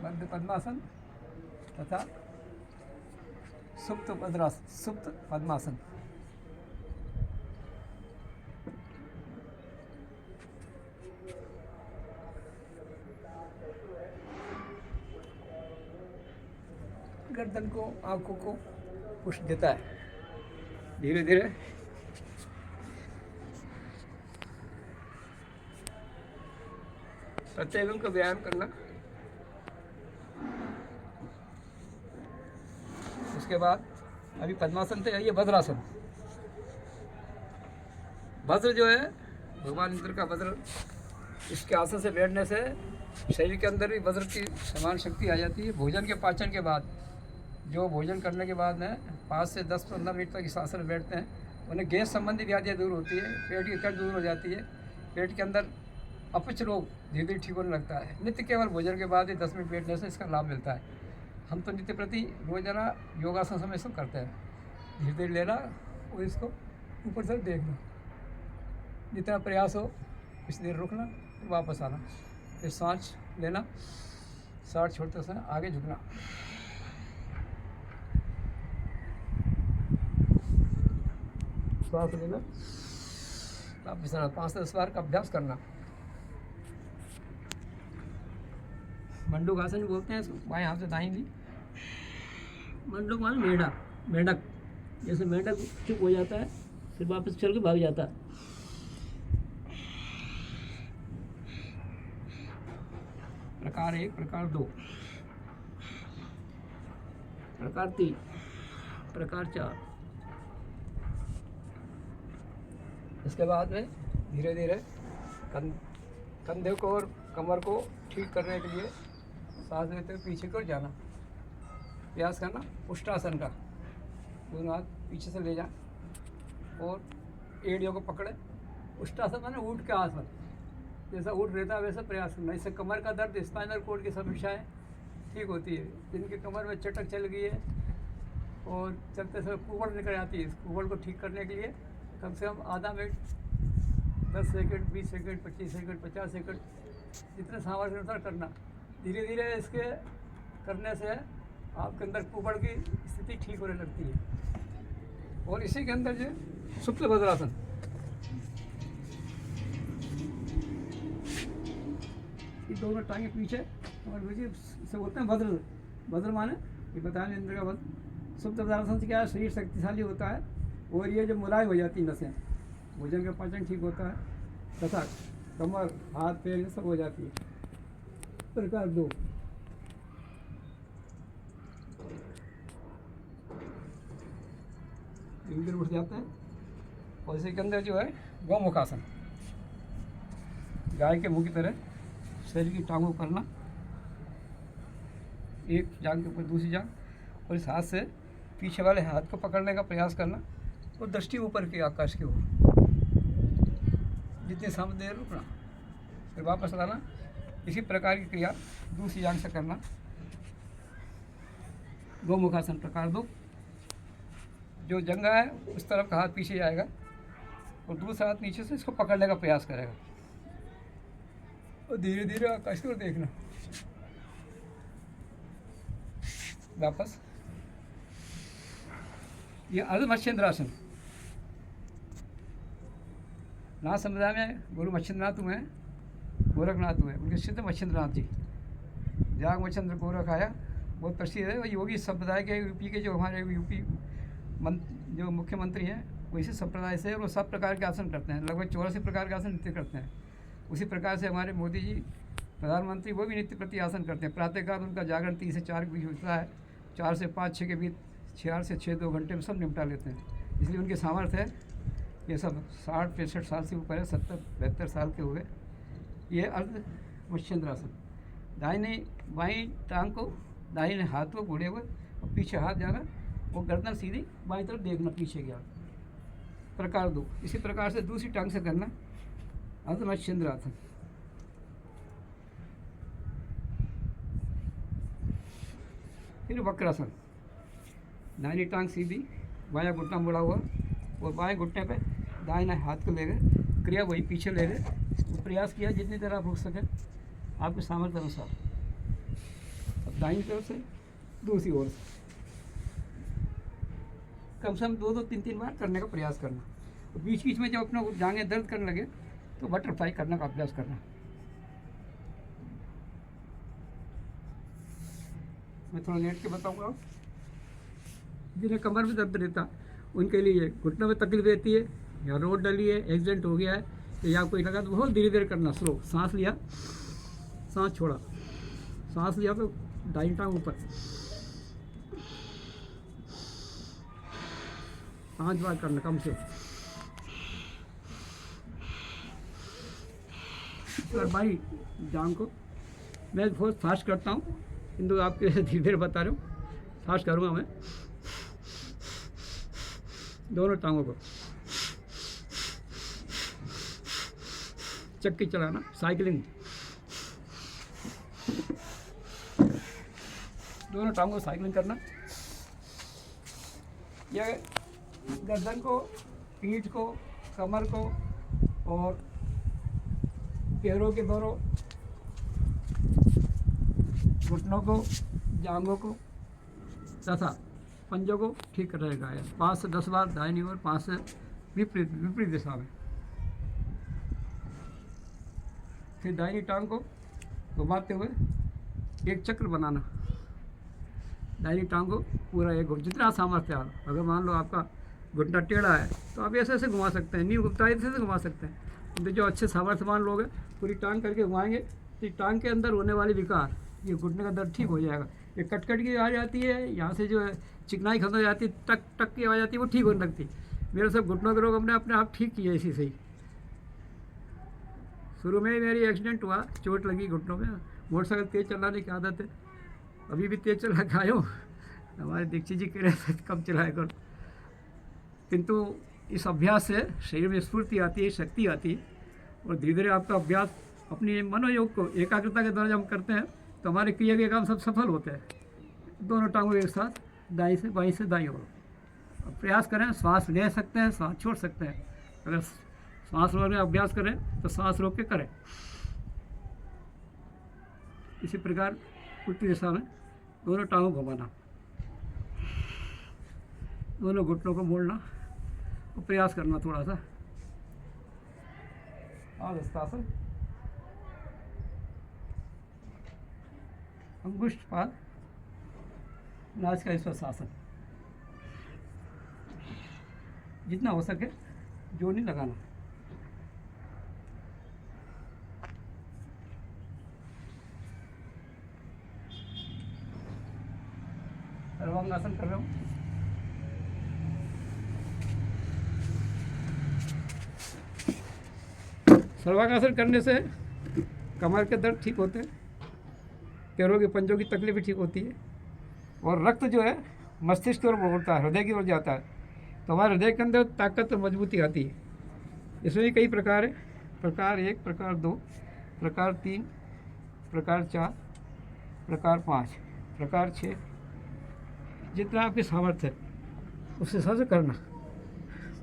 बद्ध पद्मासन तथा सुप्त वज्रासन, सुप्त पद्मासन। गर्दन को, आंखों को पुश देता है। धीरे धीरे प्रत्येक अंग का व्यायाम करना। उसके बाद अभी पद्मासन थे, ये वज्रासन। वज्र जो है भगवान इंद्र का वज्र, इसके आसन से बैठने से शरीर के अंदर भी वज्र की समान शक्ति आ जाती है। भोजन के पाचन के बाद, जो भोजन करने के बाद में 5 से 10-15 मिनट तक इस आसन में बैठते हैं, उन्हें गैस संबंधी व्याधियाँ दूर होती है, पेट की कब्ज दूर हो जाती है, पेट के अंदर अपच रोग धीरे धीरे ठीक होने लगता है। नित्य केवल भोजन के बाद ही 10 मिनट बैठने से इसका लाभ मिलता है। हम तो नित्य प्रति रोजाना योगासन समय सब करते हैं। धीरे धीरे लेना और इसको ऊपर से देखना, जितना प्रयास हो इस देर रुकना, फिर वापस आना, फिर सांस लेना, सांस छोड़ते समय आगे झुकना। श्वास लेना, वापस आना। 5 से 10 बार का अभ्यास करना। मंडूक आसन बोलते हैं इसको, बाएं हाथ से दाहिनी ली। मंडूक माने मेढक, मेढक जैसे मेढक चुप हो जाता है फिर वापस चल के भाग जाता है। प्रकार 1, प्रकार 2, प्रकार 3, प्रकार 4। इसके बाद में धीरे धीरे कंधे को और कमर को ठीक करने के लिए सांस लेते हुए पीछे को जाना, प्रयास करना। उष्टासन का दोनों हाथ पीछे से ले जाए और एड़ियों को पकड़े। उष्टासन माने ऊँट के आसन, जैसा ऊँट रहता है वैसा प्रयास करना। इससे कमर का दर्द, स्पाइनल कोड की समस्याएं ठीक होती है। जिनकी कमर में चटक चल गई है और चलते समय कुबड़ निकल जाती है, इस कुबड़ को ठीक करने के लिए कम से कम आधा minute, 10 second, 20 second, 25 second, 50 second, जितने सामर्थ्य अनुसार करना। धीरे धीरे इसके करने से आपके अंदर कुबड़ की स्थिति ठीक होने लगती है। और इसी के अंदर जो सुप्त वज्रासन, ये दोनों टांगे पीछे और इसे बोलते हैं वज्र। वज्र माने ये बताया इंद्र का वज्र। सुप्त वज्रासन से क्या है, शरीर शक्तिशाली होता है और ये जो मुलायम हो जाती है नसें, भोजन का पाचन ठीक होता है तथा कमर, हाथ, पैर ये सब हो जाती है। प्रकार 2, धीरे उठ जाते हैं। और इसी के अंदर जो है गौमुखासन, गाय के मुंह की तरह शरीर की टांगों को करना, एक जांघ के ऊपर दूसरी जांघ, और इस हाथ से पीछे वाले हाथ को पकड़ने का प्रयास करना और दृष्टि ऊपर की, आकाश की ओर, जितने समय देर रुकना, फिर वापस लाना। इसी प्रकार की क्रिया दूसरी जांघ से करना। गौमुखासन प्रकार 2, जो जंघा है उस तरफ का हाथ पीछे जाएगा और दूसरा हाथ नीचे से इसको पकड़ने का प्रयास करेगा और धीरे धीरे आकाश की ओर देखना। वापस ये अर्ध मत्स्येंद्रासन। नाथ समुदाय में गुरु मत्स्येंद्रनाथ हुए हैं, गोरखनाथ हुए, उनके सिद्ध मत्स्येंद्रनाथ जी। जाग मच्छेंद्र गोरख आया, बहुत प्रसिद्ध है। और योगी संप्रदाय के यूपी के जो हमारे यूपी जो मुख्यमंत्री हैं वो इसी संप्रदाय से, और वो सब प्रकार के आसन करते हैं, लगभग 84 प्रकार के आसन नित्य करते हैं। उसी प्रकार से हमारे मोदी जी प्रधानमंत्री, वो भी नित्य प्रति आसन करते हैं। प्रातःकाल उनका जागरण 3 से 4 के बीच होता है, 4 से 5, 6 के बीच, 4 से 6 2 घंटे में सब निपटा लेते हैं। इसलिए उनके सामर्थ्य है। ये सब 60-65 साल से ऊपर है, 70-72 साल के हुए। ये अर्ध मत्स्येंद्रासन। दाहिने बाईं टांग को, दाहिने हाथ को घोड़े हुए और पीछे हाथ जाना, वो गर्दन सीधी बाईं तरफ देखना, पीछे गया। प्रकार 2, इसी प्रकार से दूसरी टांग से करना, अर्ध मत्स्येंद्रासन। फिर वक्रासन, दाहिनी टांग सीधी, बायां घुटना मुड़ा हुआ और बाएं घुटने पे दाहिना हाथ को ले गए, क्रिया वही पीछे ले गए। प्रयास किया जितनी देर आप रुक सकें आपके सामर्थ्य अनुसार। अब दाहिनी तरफ से दूसरी ओर से कम से कम 2-3 बार करने का प्रयास करना। और बीच बीच में जब अपना जांघें दर्द करने लगे तो बटरफ्लाई करने का अभ्यास करना। मैं थोड़ा लेट के बताऊंगा। जिन्हें कमर में दर्द रहता उनके लिए, घुटनों में तकलीफ रहती है या रोड डली है, एक्सीडेंट हो गया है या कोई लगा, तो बहुत धीरे धीरे करना। स्लो सांस लिया, सांस छोड़ा, सांस लिया तो दाहिनी टांग ऊपर, 5 बार करना कम से कम। भाई जान को मैं बहुत फास्ट करता हूँ किंतु आपके धीरे धीरे बता रहा हूँ। फास्ट करूँगा मैं। दोनों टांगों को चक्की चलाना, साइकिलिंग, दोनों टांगों को साइकिलिंग करना। यह गर्दन को, पीठ को, कमर को और पैरों के दोनों घुटनों को, जांघों को तथा पंजों को ठीक रहेगा। 5 से 10 बार दाहिनी ओर, 5 से विपरीत दिशा में। फिर दाहिनी टांग को घुमाते हुए एक चक्र बनाना। दाहिनी टांग को पूरा एक, जितना सामर्थ्य आप, अगर मान लो आपका घुटना टेढ़ा है तो आप ऐसे ऐसे घुमा सकते हैं, नींव घुटता है ऐसे घुमा सकते हैं। तो जो अच्छे सामर्थ्यवान लोग हैं पूरी टांग करके घुमाएंगे तो टांग के अंदर होने वाली विकार, ये घुटने का दर्द ठीक हो जाएगा। ये कटकट की आवाज़ आती है, यहाँ से जो है चिकनाई खत्म हो जाती है, टक टक की आवाज़ आती है, वो ठीक होने लगती। मेरे सब घुटनों के रोग हमने अपने आप ठीक किए इसी से ही। शुरू में ही मेरी एक्सीडेंट हुआ, चोट लगी घुटनों में। मोटरसाइकिल तेज़ चलाने की आदत है, अभी भी तेज़ चला के आए हो। हमारे दीक्षित जी कह रहे थे कम चलाया करो, किंतु इस अभ्यास से शरीर में स्फूर्ति आती है, शक्ति आती है। और धीरे धीरे आपका अभ्यास अपनी मनोयोग को एकाग्रता के द्वारा जब हम करते हैं तो हमारे किए गए काम सब सफल होते हैं। दोनों टांगों एक साथ, दाईं से बाईं से दाईं ओर। अब प्रयास करें, श्वास ले सकते हैं, श्वास छोड़ सकते हैं। अगर सांस रोकने का अभ्यास करें तो सांस रोक के करें। इसी प्रकार उल्टी दिशा में दोनों टांगों को घुमाना, दोनों घुटनों को मोड़ना और प्रयास करना थोड़ा सा। आसन, अंगुष्ठ पाद, नासिका श्वासासन। जितना हो सके जोर नहीं लगाना। सर्वांगासन कर रहा हूँ। सर्वांगासन करने से कमर के दर्द ठीक होते हैं, पैरों के पंजों की तकलीफ भी ठीक होती है और रक्त जो है मस्तिष्क की ओर मुड़ता है, हृदय की ओर जाता है, तो हमारे हृदय के अंदर ताकत और मजबूती आती है। इसमें भी कई प्रकार है, प्रकार 1, प्रकार 2, प्रकार 3, प्रकार 4, प्रकार 5, प्रकार 6, जितना आपकी सामर्थ्य है उस हिसाब से करना।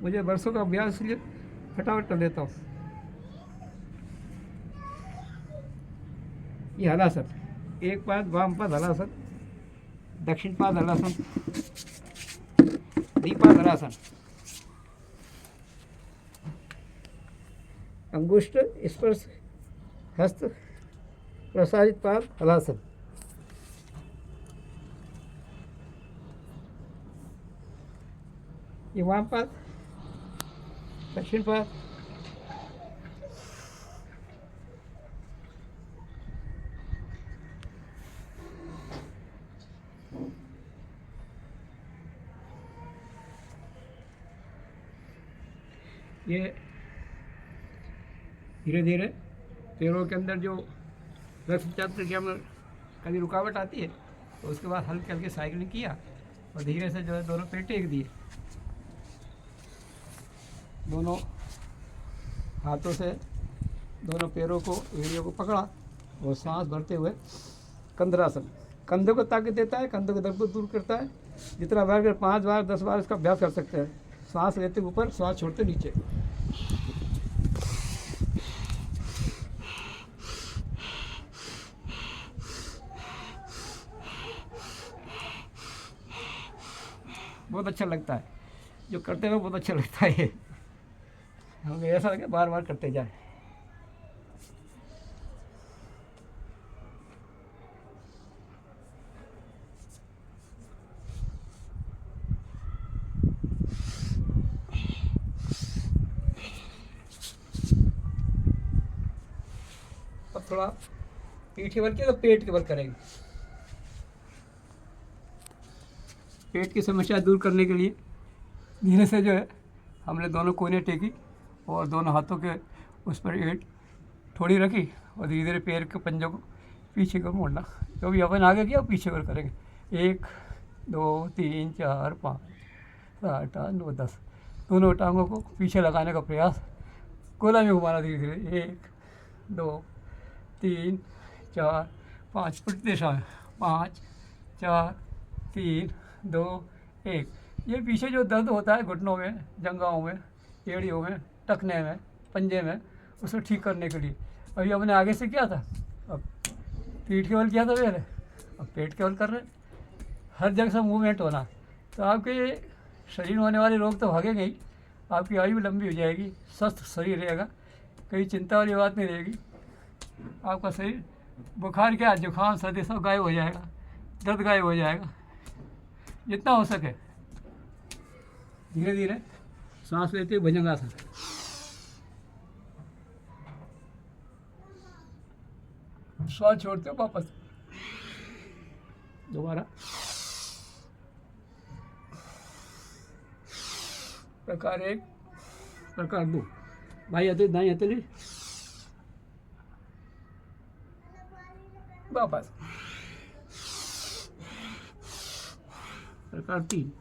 मुझे वर्षों का अभ्यास इसलिए फटाफट कर लेता हूँ। ये हलासन, एक पाद वाम पाद हलासन, दक्षिण पाद हलासन, द्विपाद हलासन, अंगुष्ठ स्पर्श हस्त प्रसारित पाद हलासन। ये वाम पाद, दक्षिण पाद, ये धीरे धीरे पैरों के अंदर जो रक्त चक्र के अंदर कभी रुकावट आती है तो उसके बाद हल्के हल्के साइकिलिंग किया और धीरे से जो है दोनों पैर टेक दिए, दोनों हाथों से दोनों पैरों को, एड़ियों को पकड़ा और सांस भरते हुए कंधरासन, कंधों को ताकत देता है, कंधों के दर्द को दूर करता है। जितना बार कर 5 बार 10 बार इसका अभ्यास कर सकते हैं। सांस लेते ऊपर, सांस छोड़ते नीचे। बहुत अच्छा लगता है, जो करते हैं बहुत अच्छा लगता है। हमें ऐसा लगे बार बार करते जाए। अब थोड़ा पीठ के बल किया तो पेट के बल करेंगे। पेट की समस्या दूर करने के लिए धीरे से जो है हमने दोनों कोने टेकी और दोनों हाथों के उस पर एट थोड़ी रखी और धीरे धीरे पैर के पंजों को पीछे को मोड़ना। जो भी अपन आगे किया पीछे को करेंगे। 1 2 3 4 5 7 8 9 10। दोनों टांगों को पीछे लगाने का प्रयास, गोला में घुमाना धीरे धीरे। 1 2 3 4 5 उल्टी दिशा में। 5 4 3 2 1। ये पीछे जो दर्द होता है घुटनों में, जंघाओं में, एड़ियों में, टखने में, पंजे में, उसको ठीक करने के लिए अभी हमने आगे से किया था, अब पीठ के बल किया था पहले, अब पेट के बल कर रहे हैं। हर जगह से मूवमेंट होना तो आपके शरीर में होने वाले रोग तो भागेंगे ही, आपकी आयु लंबी हो जाएगी, स्वस्थ शरीर रहेगा, कहीं चिंता वाली बात नहीं रहेगी। आपका शरीर बुखार क्या, जुकाम सर्दी सब गायब हो जाएगा, दर्द गायब हो जाएगा। जितना हो सके धीरे धीरे सांस लेते हुए भुजंगासन। श्वास छोड़ते हो वापस, दोबारा। प्रकार 1, प्रकार 2। बाई हथेली दाई हथेली, वापस। प्रकार 3,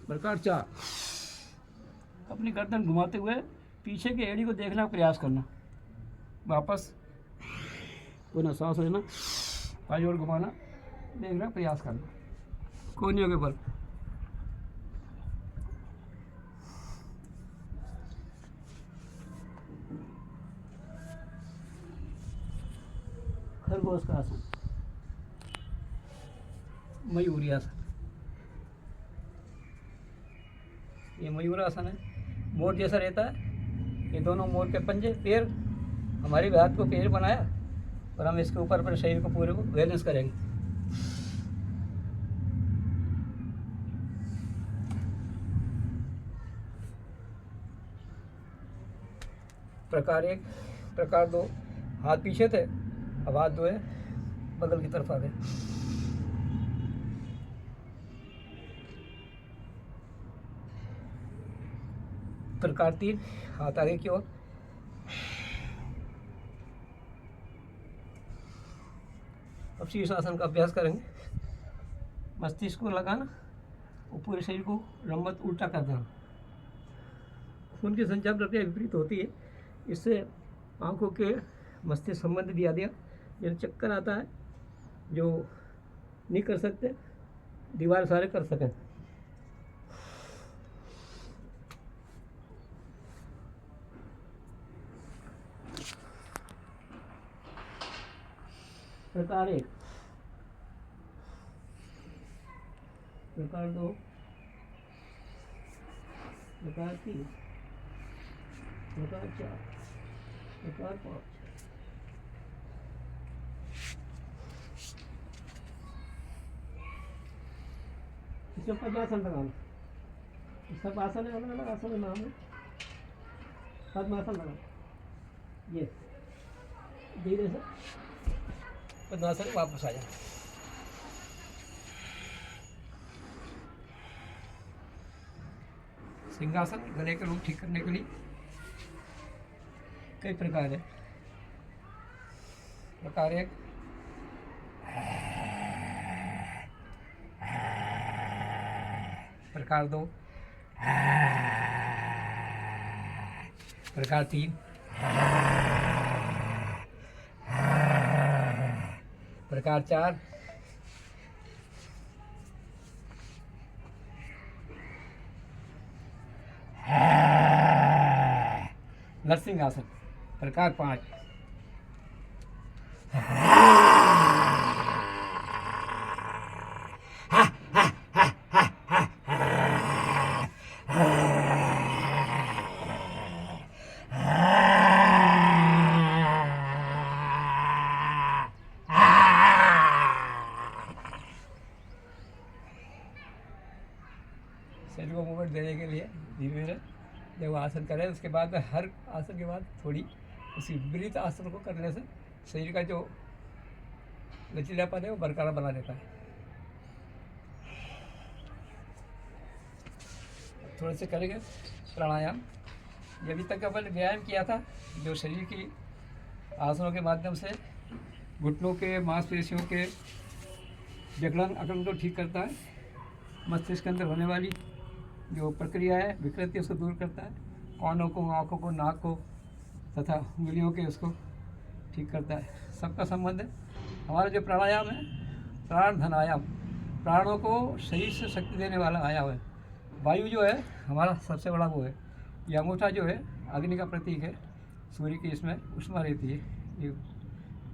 प्रकार 4। अपनी गर्दन घुमाते हुए पीछे की एड़ी को देखने का प्रयास करना, वापस पुनः सांस लेना, बाई ओर घुमाना, देखना प्रयास करना, कोहनियों के बल। खरगोश का आसन, मयूरी आसन। ये मयूरासन है, मोर जैसा रहता है। ये दोनों मोर के पंजे, पैर हमारे हाथ को पैर बनाया और हम इसके ऊपर अपने शरीर को पूरे को बैलेंस करेंगे। प्रकार 1, प्रकार 2। हाथ पीछे थे, अब हाथ दो है बगल की तरफ आ गए। प्रकार 3, हाथ आगे की ओर। अब शीर्षासन का अभ्यास करेंगे। मस्तिष्क को लगाना और पूरे शरीर को लंबत उल्टा कर देना। खून की संचार प्रक्रिया विपरीत होती है, इससे आंखों के मस्तिष्क संबंध दिया दिया, जब चक्कर आता है जो नहीं कर सकते, दीवार सारे कर सकें। प्रकार 1, प्रकार 2, प्रकार 3, प्रकार 4, प्रकार 5। इसके पद्मासन लगाना, सब आसन है, अलग अलग आसन का नाम है। पद्मासन लगाना, ये धीरे से पद्मासन वापस आ जाए। सिंहासन गले के रोग ठीक करने के लिए कई प्रकार है। प्रकार 1, प्रकार 2, प्रकार 3, प्रकार 4, नरसिंह आसन प्रकार 5, शरीर को मूवमेंट देने के लिए धीरे धीरे जब वो आसन करें उसके बाद हर आसन के बाद थोड़ी उसी विपरीत आसन को करने से शरीर का जो लचीलापन है वो बरकरार बना रहता है। थोड़े से करेंगे प्राणायाम। ये अभी तक अपन व्यायाम किया था जो शरीर की आसनों के माध्यम से घुटनों के मांसपेशियों के जकड़न अकड़न को ठीक करता है, मस्तिष्क के अंदर होने वाली जो प्रक्रिया है विकृति उसको दूर करता है, कानों को, आँखों को, नाक को तथा उंगलियों के उसको ठीक करता है। सबका संबंध है। हमारा जो प्राणायाम है प्राण धन आयाम, प्राणों को शरीर से शक्ति देने वाला आयाम है। वायु जो है हमारा सबसे बड़ा वो है। ये अंगूठा जो है अग्नि का प्रतीक है, सूर्य की इसमें उष्मा रहती है। ये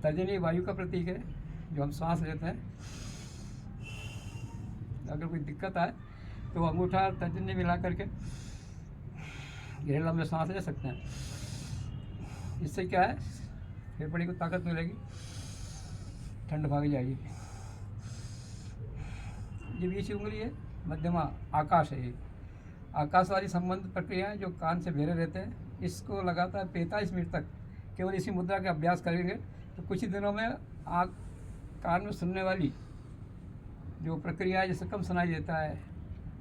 तर्जनी वायु का प्रतीक है जो हम सांस लेते हैं। अगर कोई दिक्कत आए तो अंगूठा और तर्जनी मिला करके गहरे लंबे सांस ले सकते हैं। इससे क्या है फेफड़े को ताकत मिलेगी, ठंड भाग जाएगी। ये बीच उंगली है मध्यमा आकाश है। ये आकाश वाली संबंध प्रक्रियाएं जो कान से घेरे रहते हैं, इसको लगातार 45 मिनट तक केवल इसी मुद्रा का अभ्यास करेंगे तो कुछ ही दिनों में आँख कान में सुनने वाली जो प्रक्रिया है जिससे कम सुनाई देता है,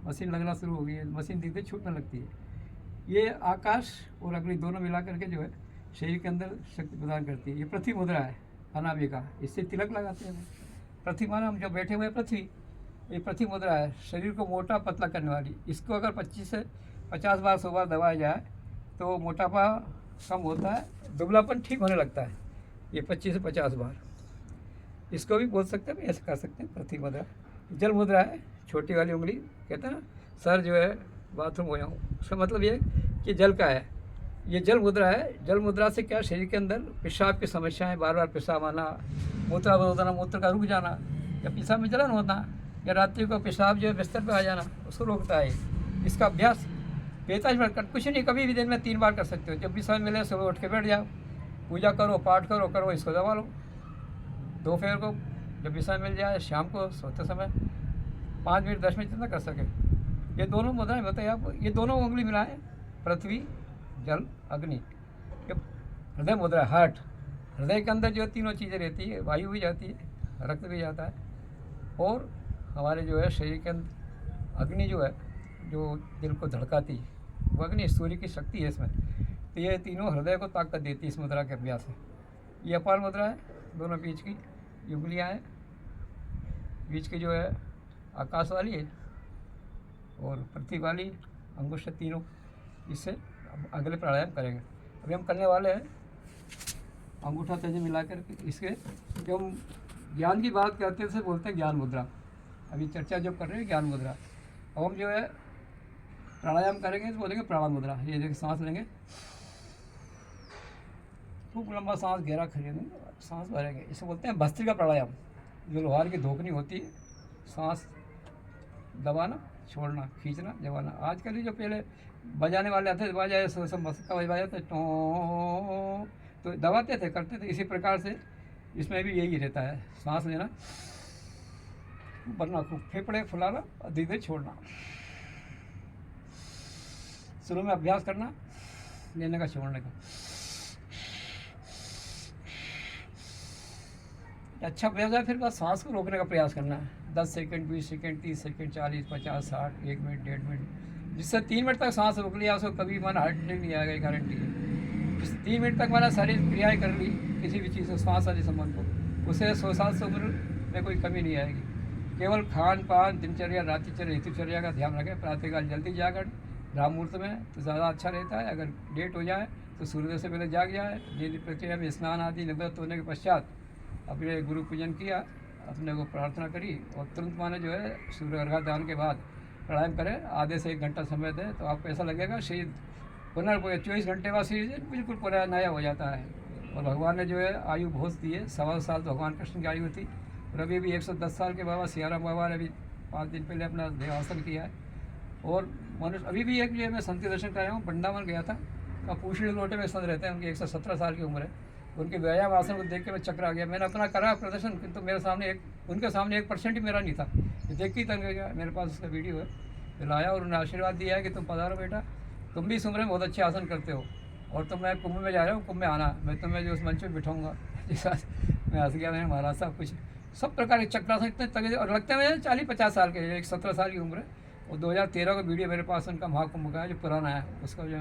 मशीन लगना शुरू हो गई है, मशीन धीरे छूटने लगती है। ये आकाश और अग्नि दोनों मिला करके जो है शरीर के अंदर शक्ति प्रदान करती है। ये पृथ्वी मुद्रा है अनामिका, इससे तिलक लगाते हैं। पृथ्वी माना हम जो बैठे हुए हैं पृथ्वी, ये पृथ्वी मुद्रा है शरीर को मोटा पतला करने वाली। इसको अगर 25 से 50 बार 100 बार दबाया जाए तो मोटापा कम होता है, दुबलापन ठीक होने लगता है। ये 25 से 50 बार इसको भी बोल सकते हैं, ऐसे कर सकते हैं। पृथ्वी मुद्रा जल मुद्रा है, छोटी वाली उंगली कहते हैं ना, सर जो है बाथरूम हो जाऊँ, उसका मतलब ये कि जल का है। ये जल मुद्रा है। जल मुद्रा से क्या शरीर के अंदर पेशाब की समस्याएं, बार बार पेशाब आना, मूत्रावरोध होना, मूत्र का रुक जाना, या पेशाब में जलन होना, या रात्रि को पेशाब जो है बिस्तर पर आ जाना, उसको रोकता है। इसका अभ्यास 45 मिनट कर, कुछ नहीं, कभी भी दिन में 3 बार कर सकते हो। जब भी समय मिले सुबह उठ के बैठ जाओ, पूजा करो, पाठ करो, इसको दबा लो। दोपहर को जब भी समय मिल जाए, शाम को सोते समय 5 मिनट 10 मिनट जितना कर सके। ये दोनों मुद्राएं बताइए आप, ये दोनों उंगली मिलाएं, पृथ्वी जल अग्नि। ये हृदय मुद्रा, हार्ट। हृदय के अंदर जो तीनों चीज़ें रहती है, वायु भी जाती है, रक्त भी जाता है, और हमारे जो है शरीर के अंदर अग्नि जो है जो दिल को धड़काती है, वो अग्नि सूर्य की शक्ति है इसमें। तो ये तीनों हृदय को ताकत देती है इस मुद्रा के अभ्यास से। ये अपार मुद्रा है, दोनों बीच की उंगलियाँ हैं, बीच की जो है आकाश वाली है और पृथ्वी वाली अंगुष्ठ, तीनों। इससे अगले प्राणायाम करेंगे। अभी हम करने वाले हैं अंगूठा तेजी मिलाकर इसके। जो हम ज्ञान की बात करते हैं उसे बोलते हैं ज्ञान मुद्रा। अभी चर्चा जो कर रहे हैं ज्ञान मुद्रा। अब हम जो है प्राणायाम करेंगे तो बोलेंगे प्राण मुद्रा। ये देखिए सांस लेंगे, खूब लंबा सांस गहरा खींचेंगे, सांस भरेंगे, इसे बोलते हैं भस्त्रिका प्राणायाम। जो लोहार की धोखनी होती है, सांस दबाना, छोड़ना, खींचना, जमाना। आजकल जो पहले बजाने वाले आते थे, बजाए सब मस्का बजाते थे, तो दबाते थे, करते थे। इसी प्रकार से इसमें भी यही रहता है, सांस लेना, भरना, खूब फेफड़े फुलाना और धीरे धीरे छोड़ना। शुरू में अभ्यास करना लेने का, छोड़ने का। अच्छा अभ्यास है, फिर बस सांस को रोकने का प्रयास करना है। 10 second, 20 second, 30 second, 40, 50, 60, 1 minute, 1.5 minute. जिससे 3 मिनट तक सांस रोक लिया, उसको कभी मन हार्ट अटैक नहीं आएगा, गारंटी है। जिस 3 मिनट तक मैंने सारी क्रियाएँ कर ली किसी भी चीज़ से, सांस वाले संबंध को, उससे 100 साल से उम्र में कोई कमी नहीं आएगी। केवल खान पान, दिनचर्या, रात्रिचर्या, ऋतुचर्या का ध्यान रखें। प्रातःकाल जल्दी जाकर ब्राह्म मुहूर्त में तो ज़्यादा अच्छा रहता है। अगर लेट हो जाए तो सूर्योदय से पहले जाग जाए। नींद प्रक्रिया में स्नान आदि निवृत्त होने के पश्चात अपने गुरु पूजन किया, अपने को प्रार्थना करी और तुरंत माने जो है सूर्य अर्घ्य दान के बाद प्राणायाम करें, आधे से 1 घंटा समय दें तो आपको ऐसा लगेगा शरीर पुनर् 24 घंटे बाद शरीर बिल्कुल पुनः नया हो जाता है। और भगवान ने जो है आयु बहुत दी है, 1.25 साल तो भगवान कृष्ण की आयु थी। और अभी भी 110 साल के बाबा सियाराम बाबा ने अभी 5 दिन पहले अपना देहासन किया है। और मनुष्य अभी भी एक जो मैं संत दर्शन कर रहा हूँ, वृंदावन गया था, तो पूछड़ी लोटे में संत रहते हैं, उनकी 117 साल की उम्र है। उनके व्यायाम आसन को देख के मैं चक्कर आ गया। मैंने अपना करा प्रदर्शन, किंतु मेरे सामने उनके सामने 1% ही मेरा नहीं था। ये देख के ही तंग गया। मेरे पास उसका वीडियो है, मैं लाया और उन्होंने आशीर्वाद दिया है कि तुम पधारो बेटा, तुम भी इस उम्र में बहुत अच्छे आसन करते हो और तुम मैं कुंभ में जा रहा हूँ, कुंभ में आना, मैं तुम्हें जो उस मंच पर बिठाऊँगा। मैं हंस गया। मैंने महाराज साहब कुछ सब प्रकार के चक्रासन इतने तगड़े और लगते हैं मुझे 40-50 साल के, एक 17 साल की उम्र है। और 2013 का वीडियो मेरे पास उनका महाकुंभ का है जो पुराना है, उसका जो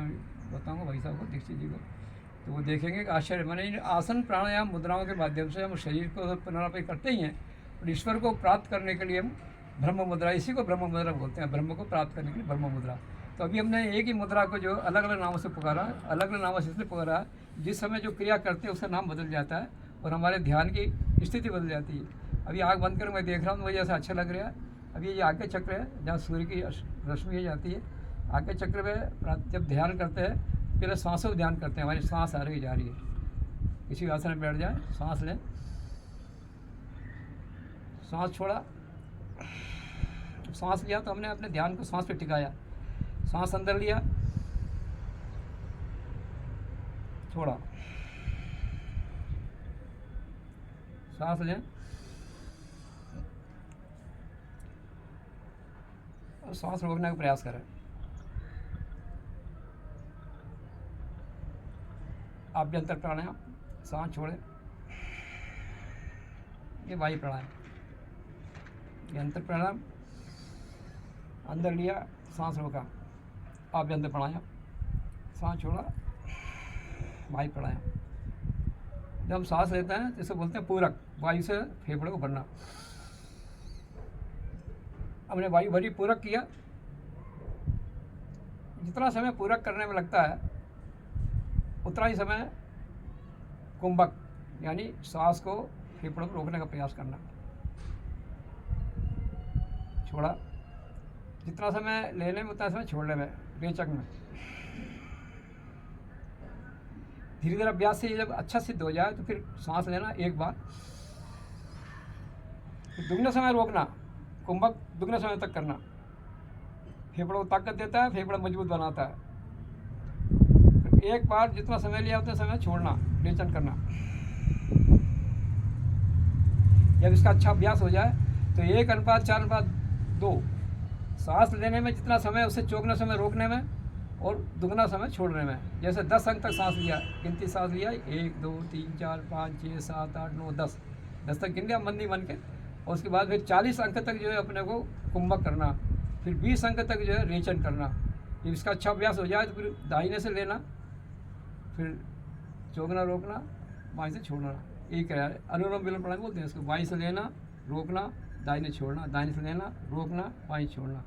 बताऊँगा भाई साहब को, दीक्षित जी को, तो वो देखेंगे कि आश्चर्य। मैंने आसन प्राणायाम मुद्राओं के माध्यम से हम शरीर को पुनरावृत्ति करते ही हैं और ईश्वर को प्राप्त करने के लिए हम ब्रह्म मुद्रा, इसी को ब्रह्म मुद्रा बोलते हैं, ब्रह्म को प्राप्त करने के लिए ब्रह्म मुद्रा। तो अभी हमने एक ही मुद्रा को जो अलग अलग नामों से पुकारा, अलग अलग नामों से इसलिए पुकारा, जिस समय जो क्रिया करते हैं उसका नाम बदल जाता है और हमारे ध्यान की स्थिति बदल जाती है। अभी आँख बंद कर मैं देख रहा हूँ, मुझे ऐसा अच्छा लग रहा है। अभी ये आगे चक्र है जहाँ सूर्य की रश्मि जाती है, आगे चक्र में जब ध्यान करते हैं पहले सांसों को ध्यान करते हैं, हमारी सांस आ रही जा रही है। किसी आसन में बैठ जाए, सांस लें, सांस छोड़ा, सांस लिया तो हमने अपने ध्यान को सांस पे टिकाया, सांस अंदर लिया, छोड़ा, सांस लें और सांस रोकने का प्रयास करें। आभ्यंतर प्राणायाम, सांस छोड़े, ये वायु प्राणायाम। ये अंतर प्राणायाम, अंदर लिया, सांस रोका, आभ्यंतर प्राणायाम, सांस छोड़ा, वायु प्राणायाम। जब हम सांस लेते हैं तो इसे बोलते हैं पूरक, वायु से फेफड़े को भरना। हमने वायु भरी, पूरक किया। जितना समय पूरक करने में लगता है उतना ही समय कुंभक यानी सांस को फेफड़ों को रोकने का प्रयास करना। छोड़ा, जितना समय लेने में उतना समय छोड़ने में, रेचक में। धीरे धीरे अभ्यास से जब अच्छा सिद्ध हो जाए तो फिर सांस लेना एक बार, दुगना समय रोकना, कुंभक दुगना समय तक करना। फेफड़ों को ताकत देता है, फेफड़ा मजबूत बनाता है। फिर एक बार जितना समय लिया उतना समय छोड़ना, रेचन करना। जब इसका अच्छा अभ्यास हो जाए तो 1:4:2 सांस लेने में जितना समय उससे चौगुना समय रोकने में और दुगना समय छोड़ने में। जैसे 10 अंक तक सांस लिया, गिनती सांस लिया, 1 2 3 4 5 6 7 8 9 10 तक गिन लिया मंदी मन के। और उसके बाद फिर 40 अंक तक जो है अपने को कुंभक करना, फिर 20 अंक तक जो है रेचन करना। जब इसका अच्छा अभ्यास हो जाए तो फिर दाहिने से लेना, फिर चौगुना रोकना, बाएं से छोड़ना। एक है अनुलोम विलोम प्राणायाम बोलते हैं इसको। बाएं से लेना, रोकना, दाहिने छोड़ना, दाहिने से लेना, रोकना, बाएं छोड़ना।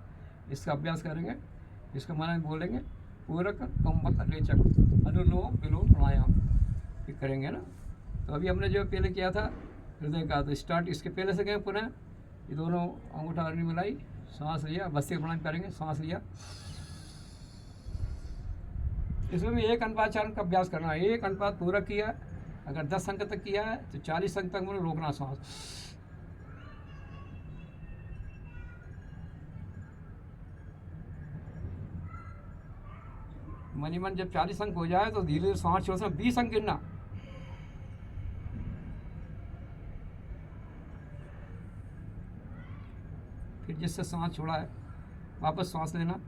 इसका अभ्यास करेंगे, इसका मन बोलेंगे पूरक, कुंभक, रेचक, अनुलोम विलोम प्राणायाम, ये करेंगे ना। तो अभी हमने जो पहले किया था हृदय का, तो स्टार्ट इसके पहले से गए पुनः। ये दोनों अंगूठा आरनी मिलाई, सांस लिया, भस्त्रिका प्राणायाम करेंगे, सांस लिया। इसमें भी 1:4 का अभ्यास करना है। 1 अनुपात पूरक किया, अगर 10 अंक तक किया है तो 40 अंक तक मुझे रोकना सांस। मनी मन जब 40 अंक हो जाए तो धीरे धीरे सांस छोड़ना, 20 अंक गिनना। फिर जिससे सांस छोड़ा है वापस सांस लेना,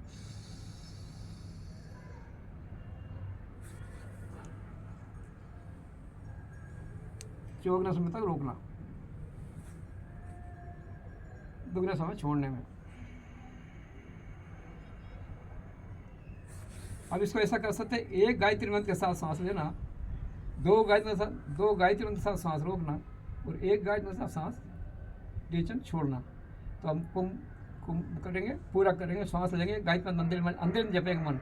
चौगुना समय तक रोकना, दुगना समय छोड़ने में। अब इसको ऐसा कर सकते हैं, 1 गायत्री मंत्र के साथ सांस लेना, 2 गायत्री मंत्र के साथ सांस रोकना और 1 गायत्री मंत्र के साथ सांस रेचन छोड़ना। तो हम कुंभ करेंगे, पूरा करेंगे, सांस लेंगे, गायत्री मंत्र अंदर जपेंगे मन।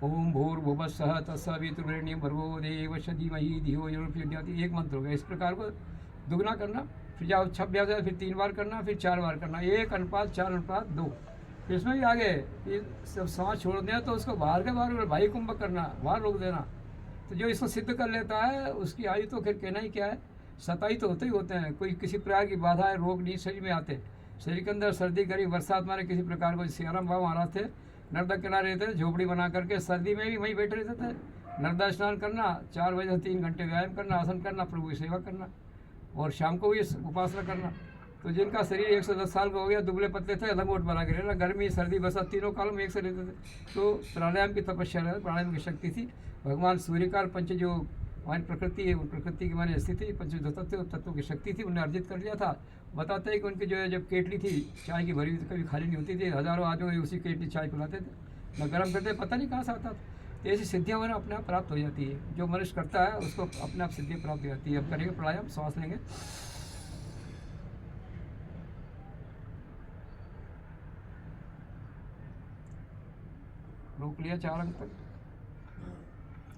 ओम भूर्भुवस्सुवः तत्सवितुर्वरेण्यं भर्गो देवस्य धीमहि धियो यो न प्रचोदयात्। एक मंत्र हो गया। इस प्रकार को दुगना करना, फिर जाओ 26 फिर 3 बार करना, फिर 4 बार करना, 1:4:2। फिर इसमें भी आगे ये सब सांस छोड़ देना तो उसको बाहर के बाहर भाई कुंभ करना, बाहर रोक देना। तो जो इसको सिद्ध कर लेता है उसकी आयु तो फिर कहना ही क्या है, 27 तो होते ही होते हैं। कोई किसी प्रकार की बाधा है, रोग नहीं शरीर में आते। शरीर के अंदर सर्दी गर्मी बरसात मारे किसी प्रकार को, सियाराम बाबा महाराज थे नर्मदा किनारे रहते थे, झोपड़ी बना करके सर्दी में भी वहीं बैठे रहते थे। नर्मदा स्नान करना, 4 बजे से 3 घंटे व्यायाम करना, आसन करना, प्रभु की सेवा करना और शाम को भी उपासना करना। तो जिनका शरीर 110 साल का हो गया, दुबले पतले थे, लंगोट बना के रहना, गर्मी सर्दी बरसात तीनों कालों में एक से रहते थे। तो प्राणायाम की तपस्या रहती, प्राणायाम की शक्ति थी। भगवान सूर्य का पंच जो हमारी प्रकृति है, उन प्रकृति की हमारी स्थिति पंच जो तत्वों की शक्ति थी उन्हें अर्जित कर लिया था। बताते हैं कि उनकी जो है जब केटली थी चाय की भरी हुई कभी खाली नहीं होती थी, हज़ारों आदमी उसी केटली चाय पिलाते थे, न गर्म करते, पता नहीं कहाँ से आता था। तो ऐसी सिद्धियाँ हमारे अपने आप प्राप्त हो जाती है। जो मनुष्य करता है उसको अपने आप सिद्धियाँ प्राप्त हो जाती है। अब करेंगे प्राणायाम, सांस लेंगे, रोक लिया 4 अंक तक,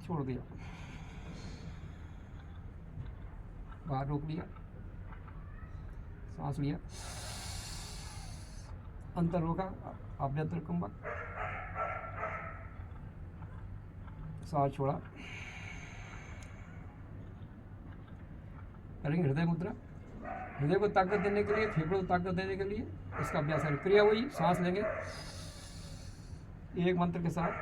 छोड़ दिया, बाहर रोक लिया, सांस लिया, अंतर रोका, आभ्यंतर कुंभक, सांस छोड़ा। करेंगे हृदय मुद्रा, हृदय को ताकत देने के लिए, फेफड़ों को ताकत देने के लिए इसका अभ्यास है। क्रिया वही, सांस लेंगे एक मंत्र के साथ,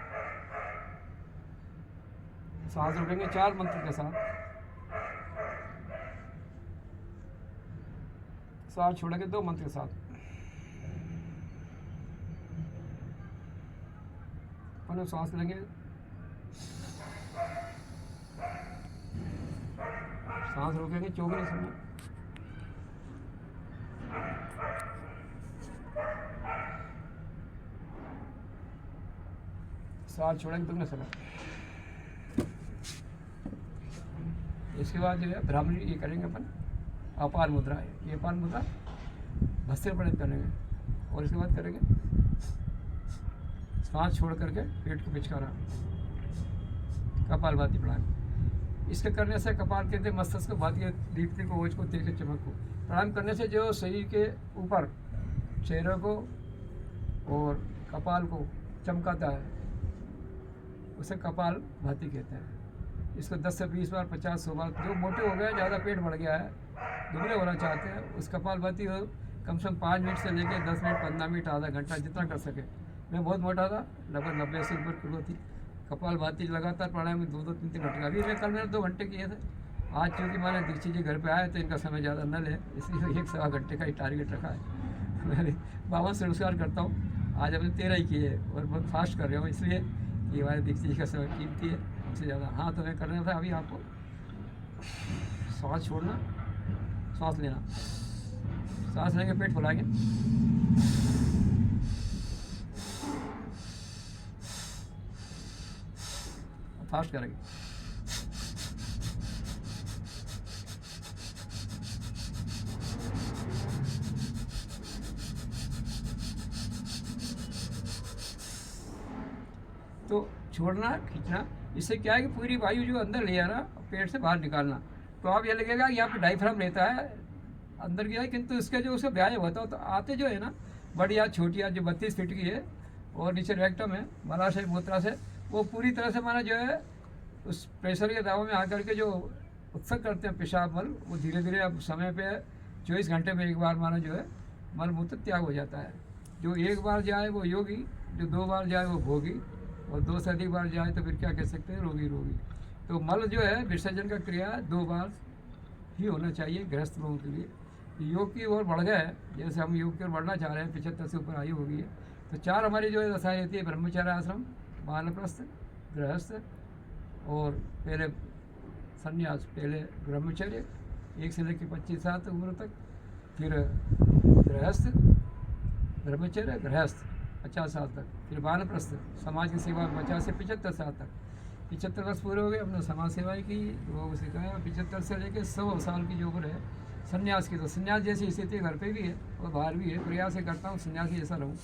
सांस रोकेंगे 4 मंत्र के साथ, सांस छोड़ेंगे 2 मंत्र के साथ, पुनः सांस लेंगे, सांस रोकेंगे 4 समय, सांस छोड़ेंगे 2 समय। इसके बाद जो है ब्राह्मणी ये करेंगे अपन अपार मुद्रा है, ये अपार मुद्रा भस्त्र प्रणित करेंगे। और इसके बाद करेंगे सांस छोड़ करके पेट को पिचकारा, कपालभाति प्राणायाम। इसके करने से कपाल के मस्तिष्क को, भाती दीप्ति को, ओज को, तेज चमक को। प्राणायाम करने से जो शरीर के ऊपर चेहरे को और कपाल को चमकाता है उसे कपाल भाती कहते हैं। इसको 10 से 20 बार, 50, 100 बार, जो मोटे हो गए, ज़्यादा पेट बढ़ गया है, दुबले होना चाहते हैं, उस कपाल भाती हो कम से कम 5 मिनट से लेकर 10 मिनट, 15 मिनट, आधा घंटा, जितना कर सके। मैं बहुत मोटा था, लगभग 90 से ऊपर किलो थी। कपाल भाती लगातार प्राणायाम में 2-2, 3-3 घंटे का। अभी मैं कल मैंने 2 घंटे किए थे। आज चूँकि मैंने दीक्षित जी घर पे आए तो इनका समय ज़्यादा न ले, इसलिए 1-1.25 घंटे का ही टारगेट रखा है। मैं बाबा से नमस्कार करता हूँ। आज हमने 13 ही किए और बहुत फास्ट कर रहे हो, इसलिए कि हमारे दीक्षित जी का समय कीमती है, उससे ज़्यादा। हाँ, तो मैं करना था अभी आपको सांस छोड़ना, सांस लेना, सांस लेंगे, पेट फुलाएंगे, फास्ट करेंगे। तो छोड़ना, खींचना, इससे क्या है कि पूरी वायु जो अंदर ले आना, पेट से बाहर निकालना। तो आप ये लगेगा कि यहाँ पे डायफ्राम रहता है अंदर गया है, किंतु इसका जो उसका व्यायाम होता है तो आते जो है ना बढ़िया छोटी जो 32 फीट की है और नीचे रेक्टम है, मलाशय मूत्राशय, वो पूरी तरह से माना जो है उस प्रेशर के दबाव में आकर के जो उत्सर्ग करते हैं पेशाब मल, वो धीरे धीरे अब समय पे 24 घंटे में एक बार माना जो है मल मूत्र त्याग हो जाता है। जो एक बार जाए वो योगी, जो 2 बार जाए वो भोगी, और 2 से अधिक बार जाए तो फिर क्या कह सकते हैं, रोगी। तो मल जो है विसर्जन का क्रिया 2 बार ही होना चाहिए गृहस्थ लोगों के लिए। योग की ओर बढ़ गए, जैसे हम योग की ओर बढ़ना चाह रहे हैं, 75 से ऊपर आयु हो गई है, तो 4 हमारी जो है दशाएँ रहती है, ब्रह्मचर्य आश्रम, वानप्रस्थ, गृहस्थ और पहले संन्यास, पहले ब्रह्मचर्य 1 से लेकर 25 साल उम्र तक, फिर गृहस्थ, ब्रह्मचर्य, गृहस्थ 50 साल तक, फिर वानप्रस्थ, समाज की सेवा 50 से 75 साल तक। 75 वर्ष पूरे हो गए, हमने समाज सेवाएं की, लोगों को सिखाया। 75 से लेकर 100 साल की जो उम्र है संन्यास की, तो संन्यास जैसी स्थिति घर पे भी है और बाहर भी है। प्रयास करता हूँ संन्यासी जैसा रहूँ,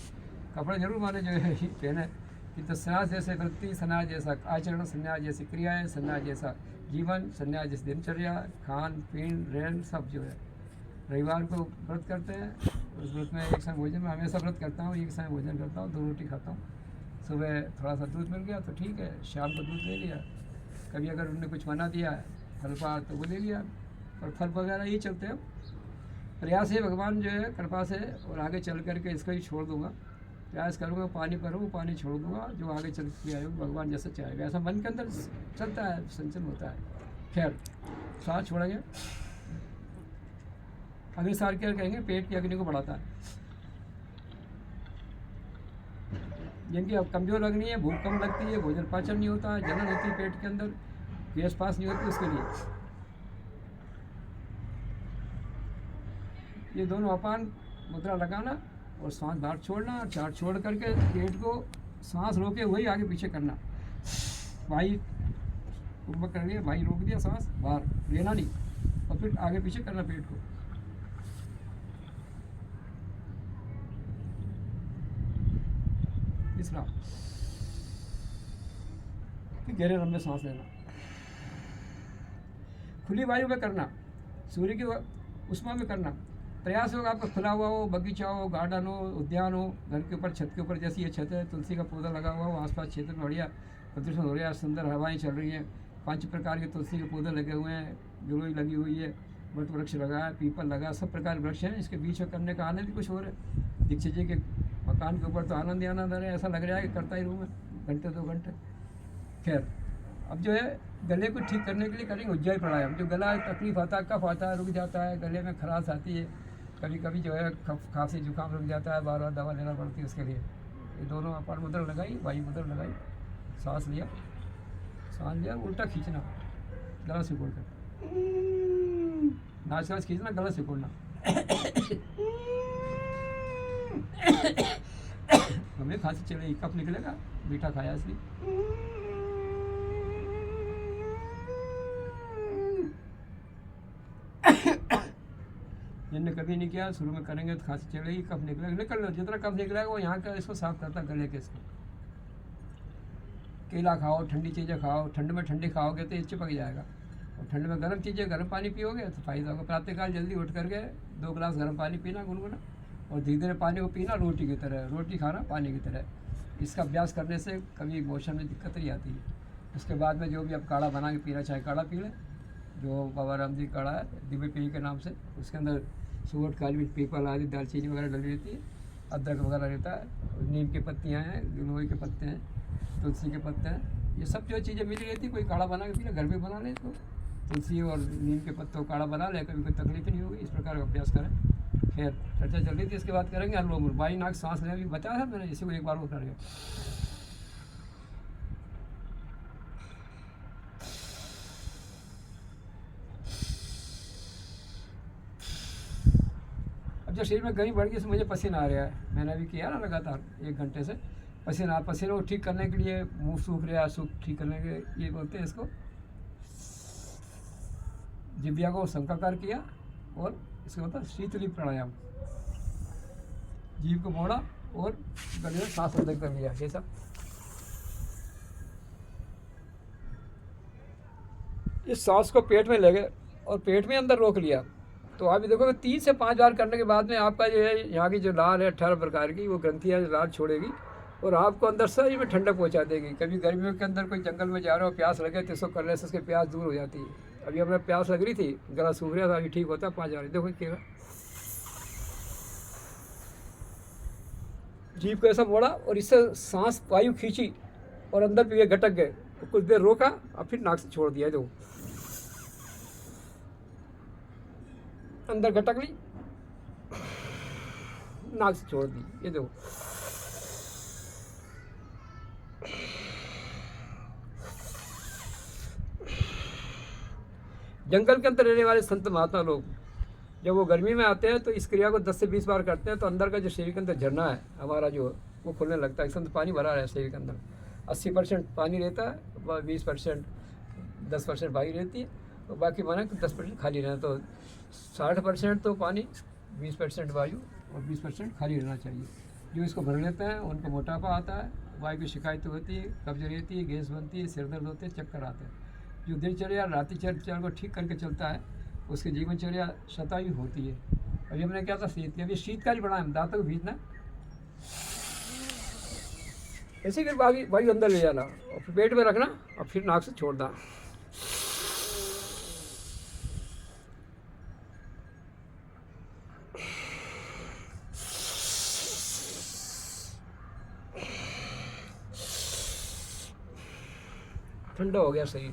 कपड़े जरूर माने जो है पहने, कि तो संन्यास जैसे वृत्ति, संन्यास जैसा आचरण, संन्यास जैसी क्रियाएं, संन्यास जैसा जीवन, संन्यास जैसी दिनचर्या, खान पीन रहन सब जो है। रविवार को व्रत करते हैं, उस व्रत में एक समय भोजन, मैं हमेशा व्रत करता हूँ, एक समय भोजन करता हूँ, 2 रोटी खाता हूँ। सुबह थोड़ा सा दूध मिल गया तो ठीक है, शाम को दूध ले लिया, कभी अगर उन्होंने कुछ बना दिया फल पार तो वो ले लिया, और फल वगैरह ही चलते हैं। प्रयास है भगवान जो है कृपा से, और आगे चल करके इसको ही छोड़ दूंगा, प्रयास करूँगा पानी पर हूँ, पानी छोड़ दूंगा, जो आगे चल के आए भगवान जैसा चाहेगा, ऐसा मन के अंदर चलता है, संचलन होता है। खैर सांस छोड़ेंगे, अगले साल क्या कहेंगे, पेट की अग्नि को बढ़ाता है। जिनकी अब कमजोर अग्नि है, भूख कम लगती है, भोजन पाचन नहीं होता है, जलन होती है पेट के अंदर, गैस पास नहीं होती, उसके लिए ये दोनों अपान मुद्रा लगाना और सांस बाहर छोड़ना, और चार छोड़ करके पेट को सांस रोके हुए आगे पीछे करना। भाई कुंभक कर लिया, भाई रोक दिया, सांस बाहर लेना नहीं, और फिर आगे पीछे करना पेट को। तीसरा, फिर गहरे लंबे सांस लेना, खुली वायु में करना, सूर्य की उष्मा में करना। प्रयास होगा आपका खुला हुआ हो, बगीचा हो, गार्डन हो, उद्यान हो, घर के ऊपर छत के ऊपर, जैसी ये छत है, तुलसी का पौधा लगा हुआ हो, आसपास क्षेत्र में बढ़िया प्रदूषण हो रहा है, सुंदर हवाएं चल रही हैं, 5 प्रकार के तुलसी के पौधे लगे हुए हैं, गिलोई लगी हुई है, वट वृक्ष लगा है, पीपल लगा, सब प्रकार के वृक्ष हैं। इसके बीच में करने का आनंद ही कुछ और है। दीक्षित जी के मकान के ऊपर तो आनंद ही आनंद आ रहा है, ऐसा लग रहा है कि करता ही रहूँ मैं घंटे 2 घंटे। खैर अब जो है गले को ठीक करने के लिए करेंगे उज्जैन प्राणायाम। जो गला तकलीफ आता है, कफ आता है, रुक जाता है, गले में खराश आती है, कभी कभी जो है खांसी जुकाम रुक जाता है, बार बार दवा लेना पड़ती है उसके लिए, ये दोनों अपान मुद्रा लगाई, वायु मुद्रा लगाई, सांस लिया, उल्टा खींचना, गला सिकोड़ कर, नाच खींचना, गला सिकोड़ना। हमें खांसी चलेगी, कफ निकलेगा, मीठा खाया इसलिए। जिनने कभी नहीं किया, शुरू में करेंगे तो खांसी चलेगी, कफ निकलेगा, निकल लो, जितना कफ निकलेगा वो यहाँ का इसको साफ करता, गले के इसको। केला खाओ, ठंडी चीज़ें खाओ, ठंड में ठंडी खाओगे तो ये चिपक जाएगा, और ठंड में गर्म चीज़ें, गर्म पानी पियोगे तो फायदा होगा। प्रातःकाल जल्दी उठ करके 2 गिलास गर्म पानी पीना गुनगुना, और धीरे धीरे पानी को पीना रोटी की तरह, रोटी खाना पानी की तरह। इसका अभ्यास करने से कभी मोशन में दिक्कत नहीं आती है। उसके बाद में जो भी आप काढ़ा बना के पीना चाहे काढ़ा पी लें, जो बाबा राम जी काढ़ा है दिव्य पेय के नाम से, उसके अंदर सूरत, काली मिर्च, पीपल आदि, दालचीनी वगैरह डली रहती है, अदरक वगैरह रहता है, नीम की पत्तियाँ हैं, गिलोय के पत्ते हैं, तुलसी के पत्ते हैं, ये सब जो चीज़ें मिली रहती है। कोई काढ़ा बना के पी ले, घर में बना ले इसको, तुलसी और नीम के पत्तों काढ़ा बना ले, कभी कोई तकलीफ नहीं होगी। इस प्रकार का अभ्यास करें। खैर चर्चा चल रही थी, इसके बाद करेंगे अनुलोम, बाई नाक सांस लेने भी बताया है मैंने, इसी को एक बार वो करेंगे। अब जब शरीर में गर्मी बढ़ गई तो मुझे पसीना आ रहा है, मैंने अभी किया ना लगातार 1 घंटे से, पसीना को ठीक करने के लिए, मुंह सूख रहा है, सूख ठीक करने के ये बोलते हैं इसको, जिब्या को शंकाकार किया, और इसका होता है शीतली प्राणायाम, जीभ को मोड़ा और गले में सांस अंदर कर लिया, जैसा इस सांस को पेट में ले गए और पेट में अंदर रोक लिया। तो आप ये देखोगे 3 से 5 बार करने के बाद में आपका जो है यहाँ की जो लाल है 18 प्रकार की, वो ग्रंथियाँ लाल छोड़ेगी और आपको अंदर सही में ठंडक पहुँचा देगी। कभी गर्मियों के अंदर कोई जंगल में जा रहे हो, प्यास लगे तो इसको करने से उसकी प्यास दूर हो जाती है। अभी हमें प्यास लग रही थी, गला सूख रहा था, अभी ठीक होता है 5 बार। देखो क्या जीभ को ऐसा मोड़ा और इससे सांस वायु खींची और अंदर भी घटक गए, कुछ देर रोका और फिर नाक से छोड़ दिया। देखो अंदर घटक ली, नाक से छोड़ दी, ये देखो। जंगल के अंदर रहने वाले संत महात्मा लोग जब वो गर्मी में आते हैं तो इस क्रिया को 10 से 20 बार करते हैं, तो अंदर का जो शरीर के अंदर झरना है हमारा जो, वो खुलने लगता है। इस पानी भरा है शरीर के अंदर, 80% पानी रहता है, 20% 10% वायु रहती है, और बाकी माना कि 10% खाली रहना। तो 60% तो पानी, 20% वायु और 20% खाली रहना चाहिए। जो इसको भर लेते हैं उनको मोटापा आता है, वायु की शिकायत होती है, कब्ज रहती है, गैस बनती है, सिर दर्द होते हैं, चक्कर आते हैं। जो दिनचर्या रात्रिचर्या को ठीक करके चलता है उसकी जीवनचर्या शतायु होती है। अभी हमने क्या था शीत अभी शीतकाल बनाया दांतों को भीजना, ऐसे कर वायु अंदर ले जाना और फिर पेट में रखना और फिर नाक से छोड़ना। ठंडा हो गया शरीर,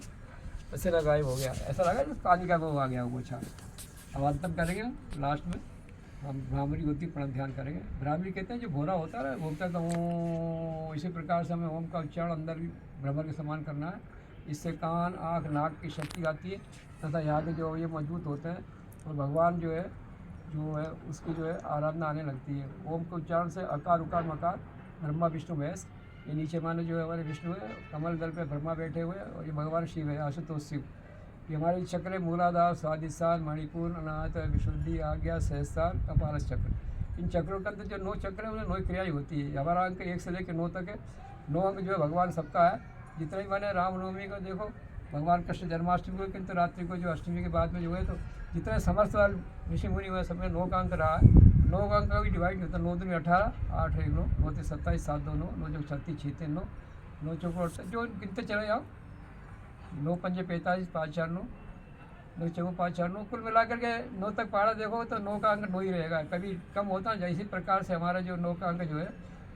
पसीना गायब हो गया, ऐसा लगा कि पानी का वो आ गया वो अच्छा। अब अंतम करेंगे लास्ट में हम भ्रामरी होती प्रणव ध्यान करेंगे। भ्रामरी कहते हैं जो भोरा होता है ना घूमता है तो वो इसी प्रकार से हमें ओम का उच्चारण अंदर भी भ्रमर के समान करना है। इससे कान आँख नाक की शक्ति आती है तथा यहाँ के जो ये मजबूत होते हैं और भगवान जो है उसकी जो है आराधना आने लगती है। ओम के उच्चारण से अकार उकार मकार ब्रह्मा विष्णु महेश, ये नीचे माने जो है हमारे विष्णु है, कमल दल पे ब्रह्मा बैठे हुए और ये भगवान शिव है आशुतोष शिव। ये हमारे चक्र है मूलाधार स्वादिष्ठान मणिपुर अनाहत विशुद्धि आज्ञा सहस्त्रार कपालस चक्र। इन चक्रों के अंदर जो 9 चक्र है उन्हें 9 क्रियाएं होती है। हमारा अंक 1 से लेकर 9 तक है। 9 अंक जो है भगवान सबका है। जितना भी माने रामनवमी को देखो भगवान कृष्ण जन्माष्टमी को, किंतु रात्रि को जो अष्टमी के बाद में जो है तो जितने समर्थ वाले ऋषि मुनि हुए सब में 9 का अंक रहा है। 9 का अंक का भी डिवाइड होता है, 9 दूनी 18, 8 1 9, 9 3 27, 7 2 9, 9 चौक 36, 6 3 9, 9 चौक 8 जो गिनते चले जाओ, 9 पंजे 45, 5 4 9, 9 चौको 5 4 9, कुल मिला करके 9 तक पहाड़ा देखो तो 9 का अंक 9 ही रहेगा, कभी कम होता है। इसी प्रकार से हमारा जो 9 का अंक जो है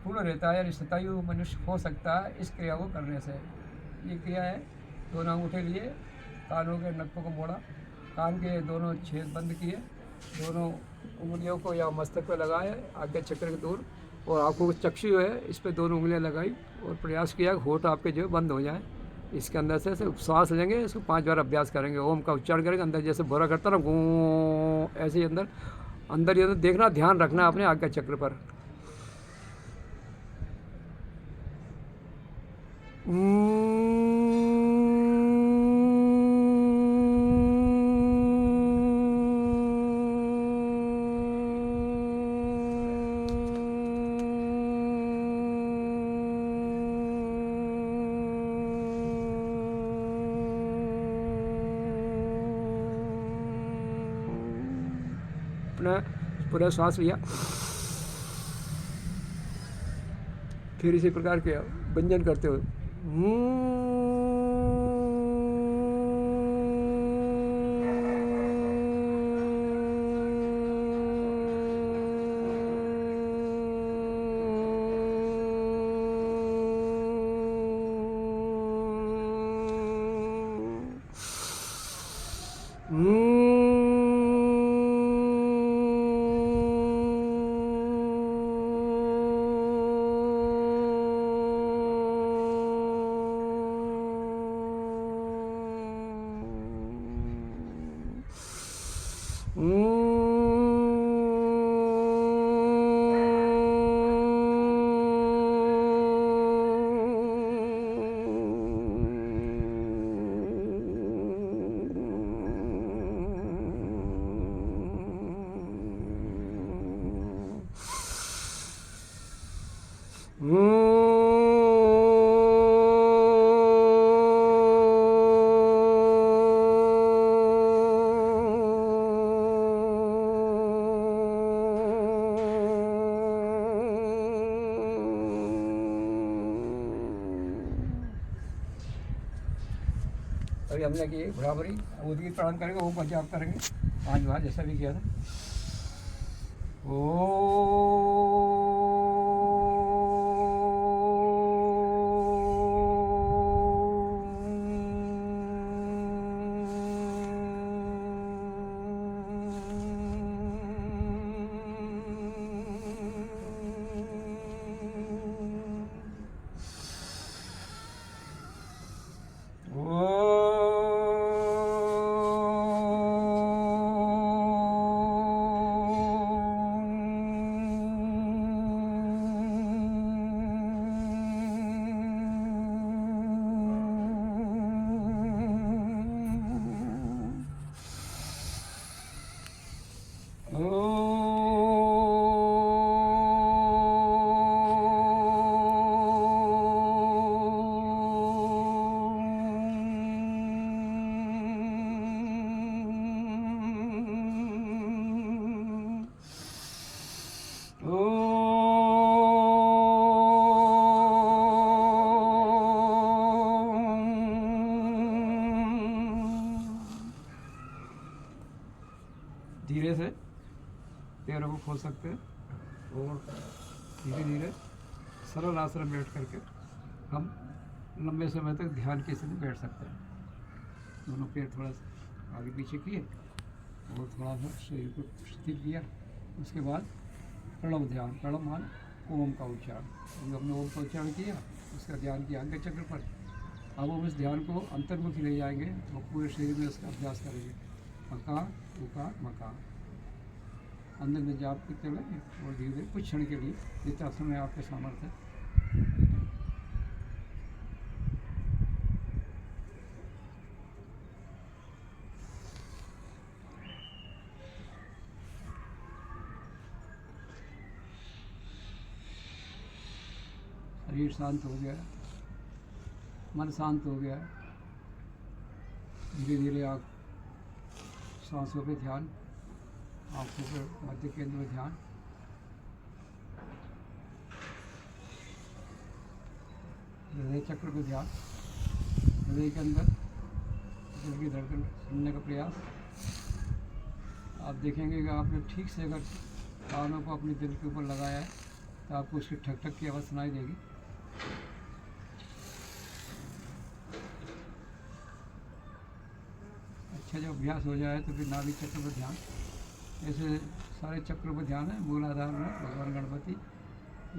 पूर्ण रहता है, यानी शतायु मनुष्य हो सकता है इस क्रिया को करने से। ये क्रिया है। दोनों अंगूठे लिए, कानों के नक्कों को मोड़ा, कान के दोनों छेद बंद किए, दोनों उंगलियों को या मस्तक पर लगाए आगे चक्र के दूर, और आँखों को चक्षु जो है इस पर दोनों उंगलियां लगाई और प्रयास किया होठ आपके जो है बंद हो जाए। इसके अंदर से श्वास लेंगे, इसको 5 बार अभ्यास करेंगे। ओम का उच्चारण करेंगे, अंदर जैसे बोरा करता ना गूं, ऐसे ही अंदर अंदर ही अंदर देखना, ध्यान रखना अपने आज्ञा चक्र पर। अपना पूरा सांस लिया, फिर इसी प्रकार के व्यंजन करते हुए अभी हमने की बराबरी उदगी प्राण करेंगे, वो का जाप करेंगे 5 बार जैसा भी किया था। धीरे से पैरों को खोल सकते हैं और धीरे धीरे सरल आसन में बैठ करके हम लंबे समय तक ध्यान की स्थिति में बैठ सकते हैं। दोनों पैर थोड़ा सा आगे पीछे किए और थोड़ा सा शरीर को स्थिर किया। उसके बाद प्रणव ध्यान, प्रणव मान ओम का उच्चारण। अभी हमने ओम का उच्चारण किया, उसका ध्यान किया अंग चक्र पर। अब हम इस ध्यान को अंतर्मुखी ले जाएंगे और पूरे शरीर में इसका अभ्यास करेंगे। मकार उकार मकार अंदर में जाप करते हुए और धीरे धीरे कुछ क्षण के लिए जितना समय आपके सामर्थ्य है। शरीर शांत हो गया, मन शांत हो गया। धीरे धीरे आप सांसों पे ध्यान, आँखों पर मध्य केंद्र में ध्यान। हृदय चक्र पे ध्यान, हृदय के अंदर दिल की धड़कन सुनने का प्रयास। आप देखेंगे कि आपने ठीक से अगर कानों को अपने दिल के ऊपर लगाया है तो आपको उसकी ठक ठक की आवाज़ सुनाई देगी। अच्छा जब अभ्यास हो जाए तो फिर नाभि चक्र पर ध्यान। ऐसे सारे चक्रों पर ध्यान है। मूलाधार में भगवान गणपति,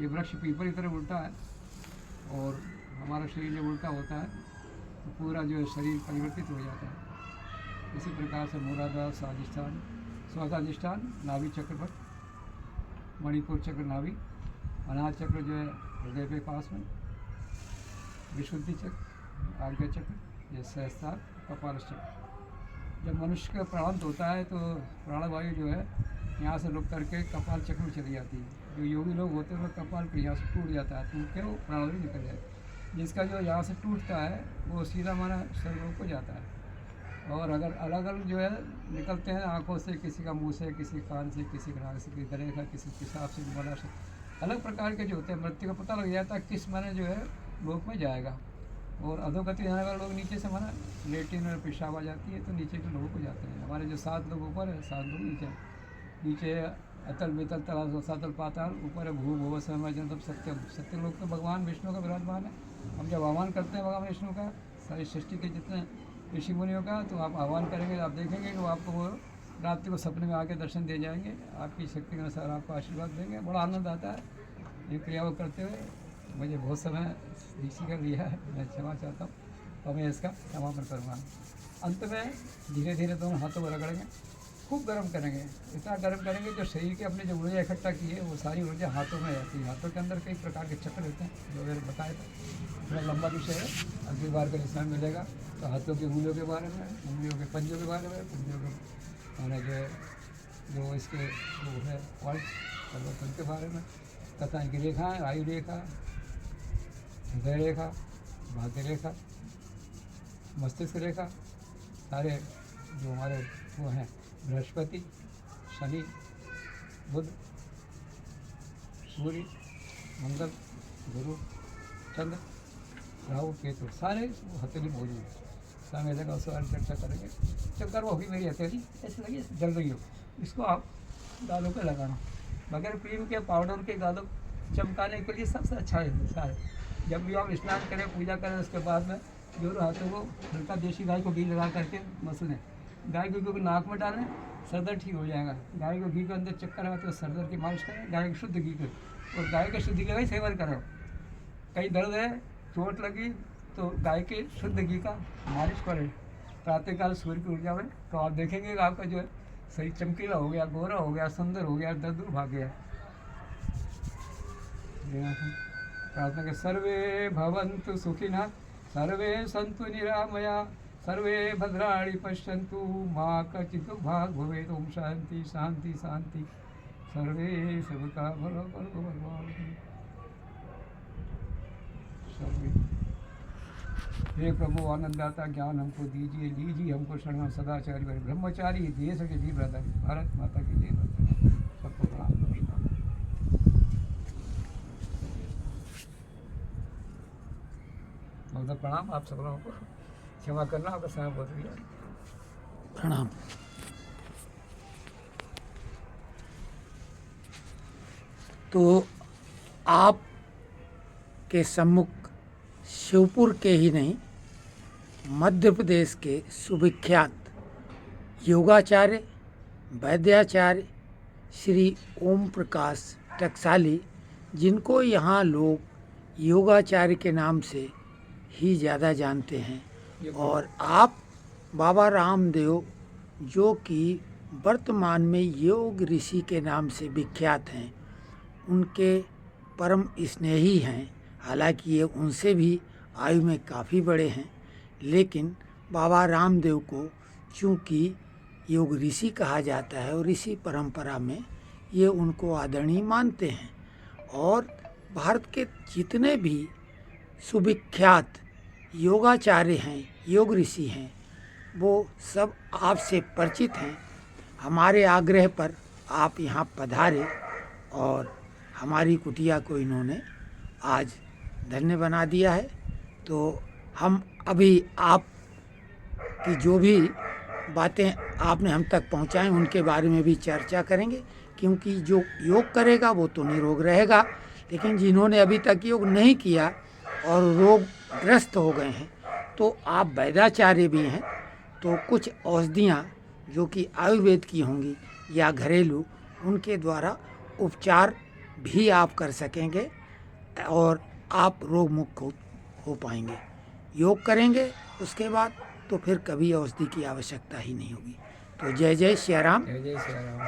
ये वृक्ष पीपल की तरह उल्टा है और हमारा शरीर जब उल्टा होता है तो पूरा जो है शरीर परिवर्तित हो जाता है। इसी प्रकार से मूलाधार, स्वाधिष्ठान, स्वाधिष्ठान नाभि चक्र पर, मणिपुर चक्र नाभि, अनाहत चक्र जो है हृदय के पास में, विशुद्धि चक्र, आज्ञा चक्र, ये सहस्त्रार, कपाल चक्र। जब मनुष्य का प्राणांत होता है तो प्राणवायु जो है यहाँ से रुक करके कपाल चक्र में चली जाती है। जो योगी लोग होते हैं वो कपाल पर यहाँ से टूट जाता है, टूट के वो प्राणवायु निकल जाए। जिसका जो यहाँ से टूटता है वो सीधा माना स्वर्गलोक को जाता है। और अगर अलग अलग जो है निकलते हैं आँखों से, किसी का मुँह से, किसी कान से, किसी का नाक से, किसी गले का, किसी पेशाब से, गला से, अलग प्रकार के जो होते हैं मृत्यु का पता लग जाता है किस माने जो है लोक में जाएगा। और अधोगति जाने वाले लोग नीचे से माना लेटिन और पेशाब आ जाती है तो नीचे के लोगों को जाते हैं। हमारे जो 7 लोग ऊपर है, 7 लोग नीचे। नीचे अतल बेतल तला सातल पाताल, ऊपर है भू भुव समय जब सत्यम। सत्य लोग तो भगवान विष्णु का विराजमान है। हम जब आह्वान करते हैं भगवान विष्णु का, सारी सृष्टि के जितने ऋषि मुनियों का, तो आप आह्वान करेंगे, आप देखेंगे कि वो आपको वो रात्रि को सपने में आके दर्शन दे जाएंगे, आपकी शक्ति के अनुसार आपको आशीर्वाद देंगे। बड़ा आनंद आता है ये क्रिया को करते हुए। मुझे बहुत समय ऋषि कर लिया है, मैं क्षमा चाहता हूँ और मैं इसका समापन करूँगा। अंत में धीरे धीरे दोनों हाथों को रगड़ेंगे, खूब गर्म करेंगे, इतना गर्म करेंगे जो शरीर के अपने जो ऊर्जा इकट्ठा की है वो सारी ऊर्जा हाथों में आती है। हाथों के अंदर कई प्रकार के चक्र होते हैं जो मैंने बताया था। थोड़ा लंबा विषय है, अगली बार का समय मिलेगा तो हाथों की उंगलियों के बारे में, उंगलियों के पंजों के बारे में, पंजों के मैंने जो इसके वो है पॉइंट्स परिवर्तन के बारे में, कथाएँ की रेखाएँ, आयु रेखा, हृदय रेखा, भाग्य रेखा, मस्तिष्क रेखा, सारे जो हमारे वो हैं बृहस्पति, शनि, बुध, सूर्य, मंगल, गुरु, चंद्र, राहु, केतु, सारे हथेली मौजूद है। समय लगा उस बारे चर्चा करेंगे। चक्कर वो होगी मेरी हथेली ऐसे लगी जल रही हो, इसको आप गालों पे लगाना, बगैर क्रीम के, पाउडर के गालों चमकाने के लिए सबसे अच्छा है। सारे जब भी आप स्नान करें, पूजा करें, उसके बाद में दोनों हाथों को हल्का देसी गाय को घी लगा करके मसलें। गाय को घी नाक में डालें, सरदर्द ठीक हो जाएगा। गाय को घी के अंदर चक्कर आते तो सरदर्द की मालिश करें, गाय को शुद्ध घी कर, और गाय के शुद्ध घी का ही सेवन करो। कहीं दर्द है, चोट लगी तो गाय के शुद्ध घी का मालिश करें प्रातःकाल सूर्य की ऊर्जा में, तो आप देखेंगे कि आपका जो है शरीर चमकीला हो गया, गोरा हो गया, सुंदर हो गया, दर्द दूर भाग गया। प्रार्थना के सर्वे भवन्तु सुखिनः, सर्वे सन्तु निरामया, सर्वे भद्राणि पश्यन्तु मा कचित् दुर्भाग् भवेत्। ओम शांति शांति शांति। सर्वे सबका भलो करो भगवान। सर्वे हे प्रभु आनंददाता ज्ञान हमको दीजिए, लीजिए हमको शरण सदाचारी बने ब्रह्मचारी, देश के जीव भारत माता की जय। सबको प्रणाम, नमस्कार। बहुत बहुत प्रणाम आप सब लोगों को, क्षमा करना आपका समय बहुत दिया। प्रणाम। तो आप के सम्मुख शिवपुर के ही नहीं, मध्य प्रदेश के सुविख्यात योगाचार्य वैद्याचार्य श्री ओम प्रकाश टकसाली, जिनको यहाँ लोग योगाचार्य के नाम से ही ज़्यादा जानते हैं, और आप बाबा रामदेव, जो कि वर्तमान में योग ऋषि के नाम से विख्यात हैं, उनके परम स्नेही हैं। हालांकि ये उनसे भी आयु में काफ़ी बड़े हैं, लेकिन बाबा रामदेव को चूँकि योग ऋषि कहा जाता है और ऋषि परंपरा में ये उनको आदरणीय मानते हैं। और भारत के जितने भी सुविख्यात योगाचार्य हैं, योग ऋषि हैं, वो सब आपसे परिचित हैं। हमारे आग्रह पर आप यहाँ पधारे और हमारी कुटिया को इन्होंने आज धन्य बना दिया है। तो हम अभी आप की जो भी बातें आपने हम तक पहुँचाएं उनके बारे में भी चर्चा करेंगे, क्योंकि जो योग करेगा वो तो निरोग रहेगा, लेकिन जिन्होंने अभी तक योग नहीं किया और रोगग्रस्त हो गए हैं, तो आप वैद्याचार्य भी हैं, तो कुछ औषधियाँ जो कि आयुर्वेद की होंगी या घरेलू, उनके द्वारा उपचार भी आप कर सकेंगे और आप रोग मुक्त हो पाएंगे। योग करेंगे उसके बाद तो फिर कभी औषधि की आवश्यकता ही नहीं होगी। तो जय जय श्री राम। जय जय श्री राम।